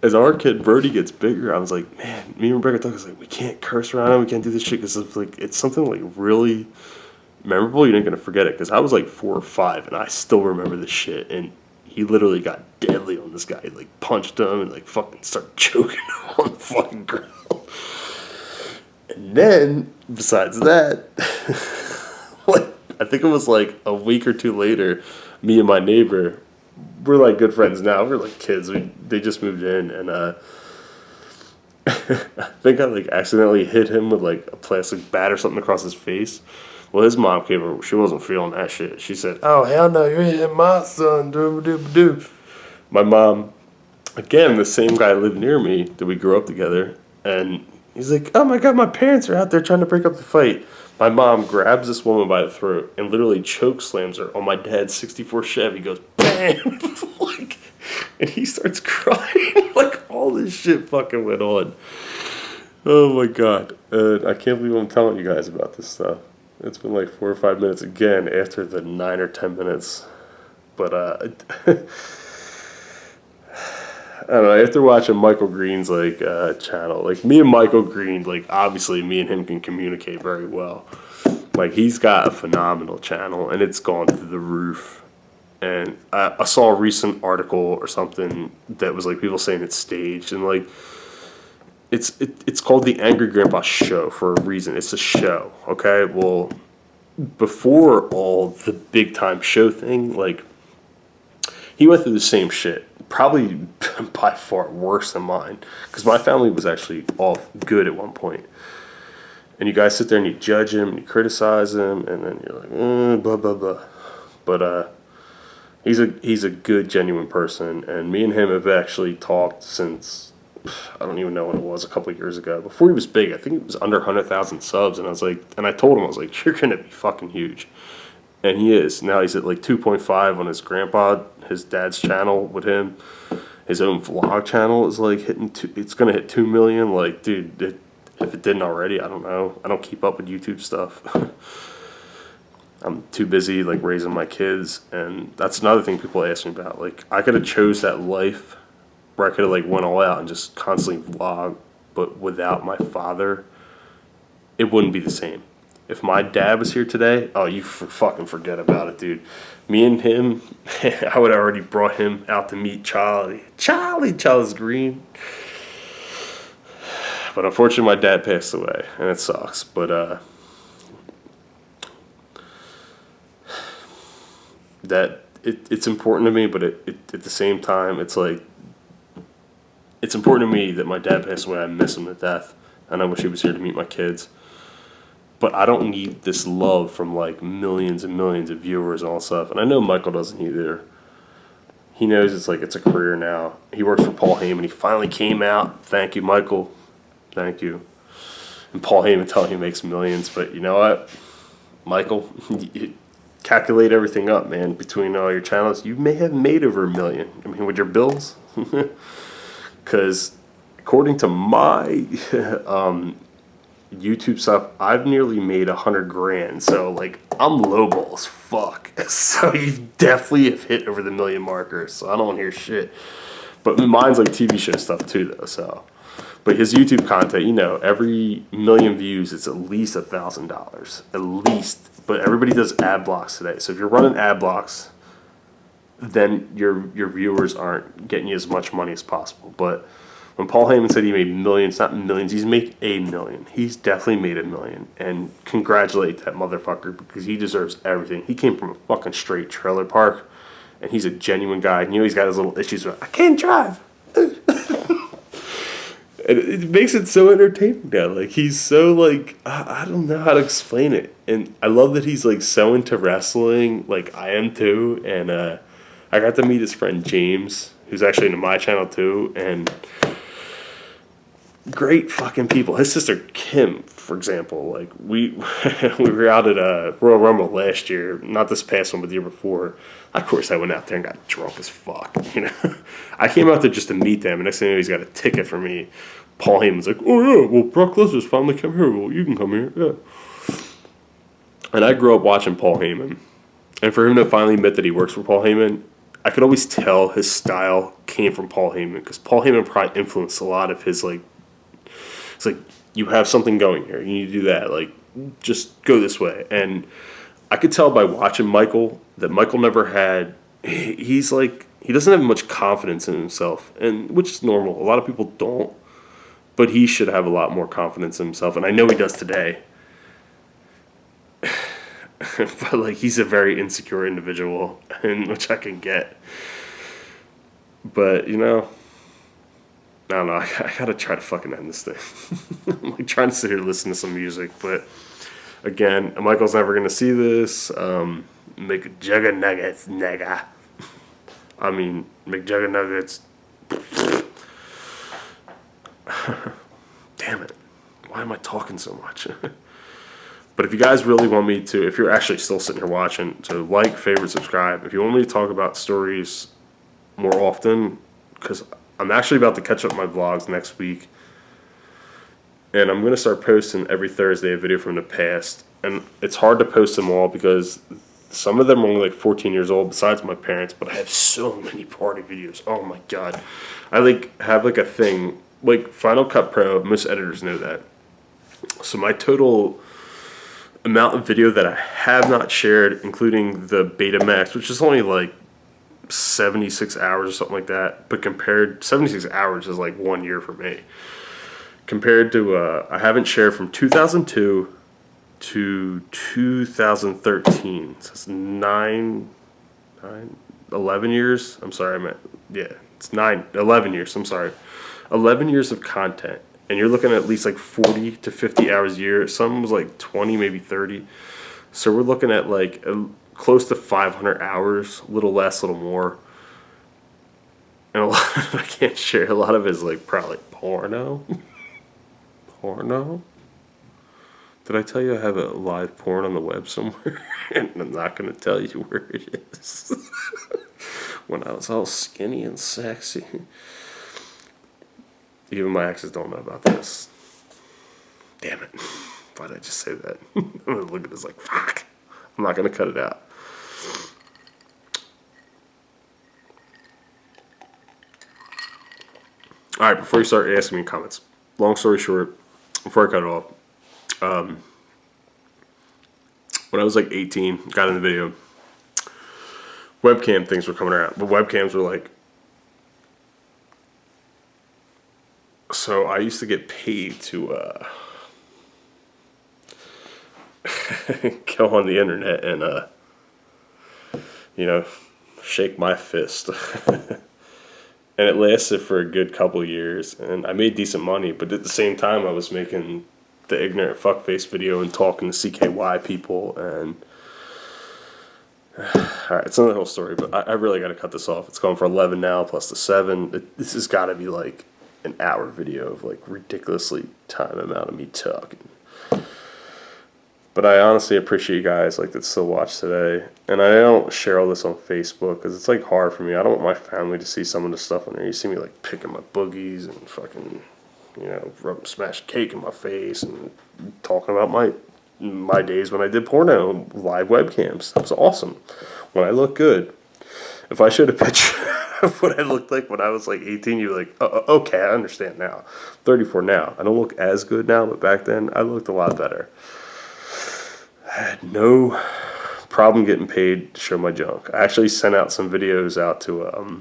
as our kid Brody gets bigger, I was like, man, me and Rebecca talk, I was like, we can't curse around him, we can't do this shit, because it's like, it's something like really memorable. You're not gonna forget it, because I was like 4 or 5, and I still remember this shit. And he literally got deadly on this guy. He like punched him and like fucking started choking him on the fucking ground. And then besides that, like, I think it was like a week or 2 later, me and my neighbor, we're like good friends now. We're like kids. They just moved in, and I think I like accidentally hit him with like a plastic bat or something across his face. Well, his mom came over. She wasn't feeling that shit. She said, "Oh hell no, you're hitting my son." My mom, again, the same guy lived near me that we grew up together, and he's like, "Oh my god, my parents are out there trying to break up the fight." My mom grabs this woman by the throat and literally choke slams her on my dad's 64 Chevy. He goes, bam! Like, and he starts crying. Like, all this shit fucking went on. Oh my god. I can't believe I'm telling you guys about this stuff. It's been like 4 or 5 minutes again after the 9 or 10 minutes. But, I don't know, after watching Michael Green's like channel, like me and Michael Green, like obviously me and him can communicate very well. Like, he's got a phenomenal channel, and it's gone through the roof. And I saw a recent article or something that was like people saying it's staged, and like it's called The Angry Grandpa Show for a reason. It's a show, okay? Well, before all the big time show thing, like, he went through the same shit. Probably by far worse than mine, because my family was actually all good at one point. And you guys sit there and you judge him and you criticize him, and then you're like, blah, blah, blah. But he's a good, genuine person, and me and him have actually talked since, I don't even know when it was, a couple of years ago. Before he was big, I think it was under 100,000 subs, and I told him, I was like, you're gonna be fucking huge. And he is. Now he's at like 2.5 on his dad's channel with him. His own vlog channel is like it's gonna hit 2 million. Like, dude, if it didn't already, I don't know. I don't keep up with YouTube stuff. I'm too busy like raising my kids, and that's another thing people ask me about. Like, I could have chose that life where I could have like went all out and just constantly vlog, but without my father, it wouldn't be the same. If my dad was here today, oh, you fucking forget about it, dude. Me and him, I would have already brought him out to meet Charlie. Charlie's green. But unfortunately, my dad passed away, and it sucks. But it's important to me, but at the same time, it's like, it's important to me that my dad passed away. I miss him to death, and I wish he was here to meet my kids. But I don't need this love from like millions and millions of viewers and all stuff. And I know Michael doesn't either. He knows it's like it's a career now. He works for Paul Heyman. He finally came out. Thank you, Michael. Thank you. And Paul Heyman telling he makes millions. But you know what, Michael, you calculate everything up, man. Between all your channels, you may have made over $1 million. I mean, with your bills. Because according to my YouTube stuff, I've nearly made $100,000. So like, I'm lowball as fuck. So you definitely have hit over the $1 million marker. So I don't want to hear shit. But mine's like TV show stuff too, though. So, but his YouTube content, you know, every 1 million views, it's at least $1,000, at least. But everybody does ad blocks today. So if you're running ad blocks, then your viewers aren't getting you as much money as possible. But when Paul Heyman said he made millions, not millions, he's made $1 million. He's definitely made $1 million. And congratulate that motherfucker, because he deserves everything. He came from a fucking straight trailer park, and he's a genuine guy. And you know, he's got his little issues with, I can't drive. And it makes it so entertaining now. Like, he's so, like, I don't know how to explain it. And I love that he's, like, so into wrestling, like I am too. And I got to meet his friend James, who's actually into my channel too. And great fucking people. His sister Kim, for example, like we were out at Royal Rumble last year, not this past one, but the year before. Of course, I went out there and got drunk as fuck. You know, I came out there just to meet them, and next thing you know, he's got a ticket for me. Paul Heyman's like, oh yeah, well, Brock Lesnar's finally come here. Well, you can come here, yeah. And I grew up watching Paul Heyman, and for him to finally admit that he works for Paul Heyman, I could always tell his style came from Paul Heyman, because Paul Heyman probably influenced a lot of his, like, it's like, you have something going here, you need to do that, like, just go this way. And I could tell by watching Michael that Michael never had, he's like, he doesn't have much confidence in himself, and which is normal. A lot of people don't, but he should have a lot more confidence in himself, and I know he does today. But like, he's a very insecure individual, and which I can get. But you know, I don't know. I gotta try to fucking end this thing. I'm like trying to sit here and listen to some music, but again, Michael's never gonna see this. McJuggerNuggets, nigga. I mean, McJuggerNuggets. Damn it! Why am I talking so much? But if you guys really want me to, if you're actually still sitting here watching, to like, favorite, subscribe. If you want me to talk about stories more often, because I'm actually about to catch up my vlogs next week, and I'm going to start posting every Thursday a video from the past. And it's hard to post them all because some of them are only like 14 years old, besides my parents, but I have so many party videos. Oh my god. I like have like a thing, like Final Cut Pro, most editors know that. So my total amount of video that I have not shared, including the Betamax, which is only like 76 hours or something like that, but compared, 76 hours is like 1 year for me. Compared to, I haven't shared from 2002 to 2013, so it's 11 years, I'm sorry, it's 11 years, I'm sorry. 11 years of content. And you're looking at least like 40 to 50 hours a year. Some was like 20, maybe 30. So we're looking at like close to 500 hours, a little less, a little more. And a lot of it I can't share. A lot of it is like probably porno. Porno? Did I tell you I have a live porn on the web somewhere? And I'm not going to tell you where it is. When I was all skinny and sexy. Even my exes don't know about this. Damn it. Why did I just say that? I'm going to look at this like, fuck. I'm not going to cut it out. Alright, before you start asking me comments, long story short, before I cut it off, when I was like 18, got in the video, webcam things were coming around, but webcams were like, so I used to get paid to go on the internet and you know, shake my fist. And it lasted for a good couple years, and I made decent money, but at the same time I was making the ignorant fuckface video and talking to CKY people, and alright, it's another whole story, but I really got to cut this off. It's going for 11 now, plus the 7. This has got to be like an hour video of like ridiculously time amount of me talking. But I honestly appreciate you guys like that still watch today. And I don't share all this on Facebook because it's like hard for me. I don't want my family to see some of the stuff on there. You see me like picking my boogies and fucking, you know, smash cake in my face and talking about my days when I did porno, live webcams. That was awesome. When I look good. If I showed a picture of what I looked like when I was like 18, you'd be like, oh, okay, I understand now. 34 now. I don't look as good now, but back then I looked a lot better. I had no problem getting paid to show my junk. I actually sent out some videos out to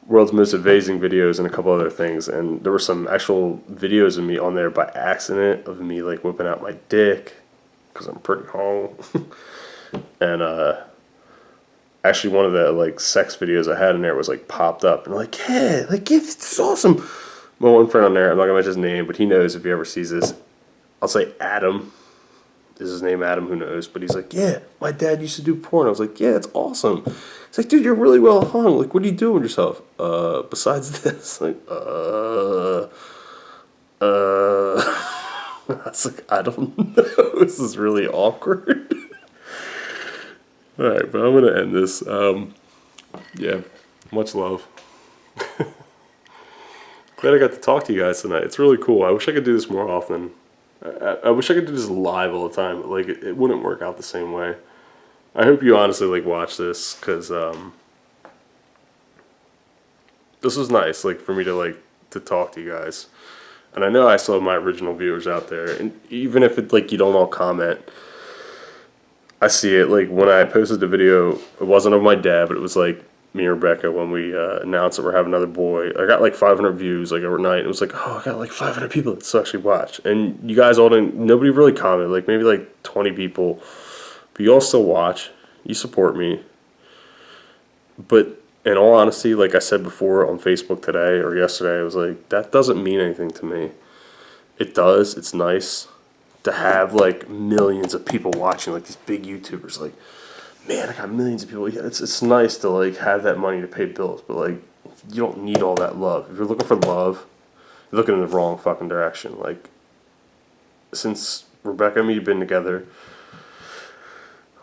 World's Most Amazing Videos and a couple other things, and there were some actual videos of me on there by accident of me like whipping out my dick because I'm pretty home. And actually one of the like sex videos I had in there was like popped up and like, hey, like it's awesome. My one friend on there, I'm not gonna mention his name, but he knows if he ever sees this. I'll say Adam. Is his name Adam? Who knows? But he's like, yeah, my dad used to do porn. I was like, yeah, it's awesome. He's like, dude, you're really well hung. Like, what are you doing with yourself? Besides this, like, I was like, I don't know. This is really awkward. All right, but I'm gonna end this. Yeah, much love. Glad I got to talk to you guys tonight. It's really cool. I wish I could do this more often. I wish I could do this live all the time, but like it wouldn't work out the same way. I hope you honestly like watch this because this was nice, like for me to talk to you guys. And I know I still have my original viewers out there, and even if it like you don't all comment, I see it. Like when I posted the video, it wasn't of my dad, but it was like me and Rebecca when we announced that we're having another boy. I got like 500 views like overnight. It was like, oh, I got like 500 people that actually watch. And you guys all didn't, nobody really commented, like maybe like 20 people. But you all still watch. You support me. But in all honesty, like I said before on Facebook today or yesterday, I was like, that doesn't mean anything to me. It does. It's nice to have like millions of people watching, like these big YouTubers, like, man, I got millions of people. Yeah, it's nice to like have that money to pay bills, but like you don't need all that love. If you're looking for love, you're looking in the wrong fucking direction. Like since Rebecca and me have been together,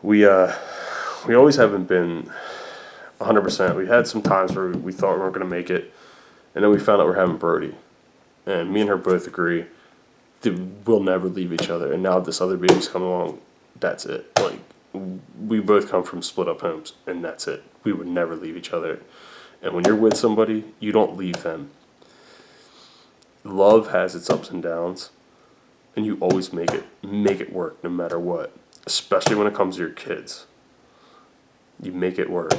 we always haven't been 100%. We had some times where we thought we weren't gonna make it, and then we found out we're having Brody, and me and her both agree that we'll never leave each other. And now this other baby's come along. That's it. Like. We both come from split up homes, and that's it. We would never leave each other. And when you're with somebody, you don't leave them. Love has its ups and downs, and you always make it work no matter what. Especially when it comes to your kids. You make it work,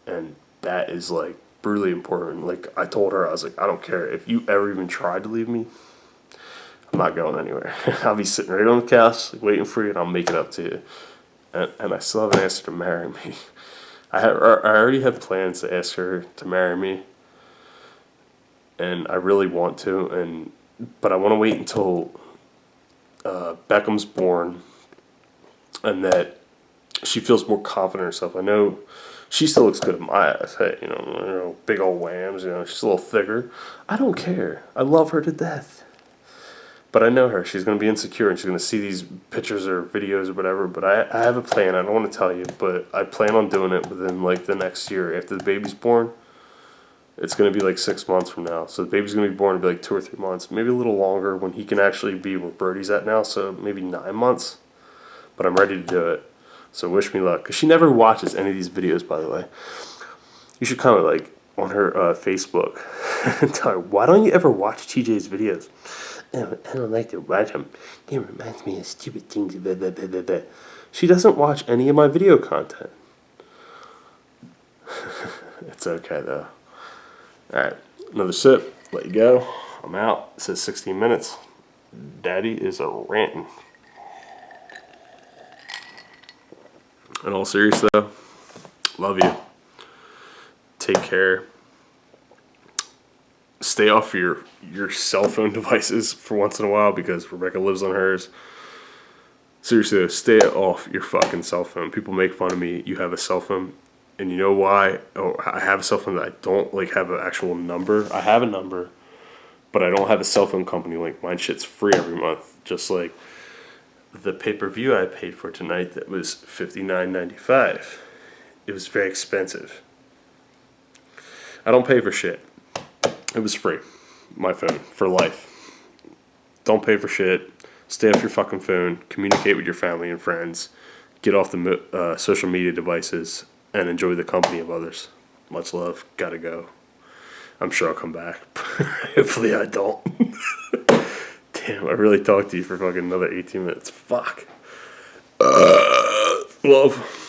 and that is like brutally important. Like I told her, I was like, I don't care if you ever even tried to leave me. I'm not going anywhere. I'll be sitting right on the couch, like, waiting for you, and I'll make it up to you. And I still haven't asked her to marry me. I already have plans to ask her to marry me, and I really want to. But I want to wait until Beckham's born, and that she feels more confident in herself. I know she still looks good in my eyes. Hey, you know, big old whams, you know, she's a little thicker. I don't care. I love her to death. But I know her. She's going to be insecure and she's going to see these pictures or videos or whatever. But I have a plan. I don't want to tell you, but I plan on doing it within like the next year. After the baby's born, it's going to be like 6 months from now. So the baby's going to be born in like 2 or 3 months, maybe a little longer when he can actually be where Brody's at now. So maybe 9 months. But I'm ready to do it. So wish me luck. Because she never watches any of these videos, by the way. You should comment like on her Facebook and tell her, why don't you ever watch TJ's videos? Oh, I don't like to watch them. It reminds me of stupid things. Blah, blah, blah, blah, blah. She doesn't watch any of my video content. It's okay, though. Alright, another sip. Let you go. I'm out. It says 16 minutes. Daddy is a ranting. In all seriousness, though, love you. Take care. Stay off your cell phone devices for once in a while because Rebecca lives on hers. Seriously, though, stay off your fucking cell phone. People make fun of me. You have a cell phone, and you know why? Oh, I have a cell phone that I don't like have an actual number. I have a number, but I don't have a cell phone company link. Mine shit's free every month. Just like the pay-per-view I paid for tonight that was $59.95. It was very expensive. I don't pay for shit. It was free. My phone. For life. Don't pay for shit. Stay off your fucking phone. Communicate with your family and friends. Get off the social media devices. And enjoy the company of others. Much love. Gotta go. I'm sure I'll come back. Hopefully I don't. Damn, I really talked to you for fucking another 18 minutes. Fuck. Love.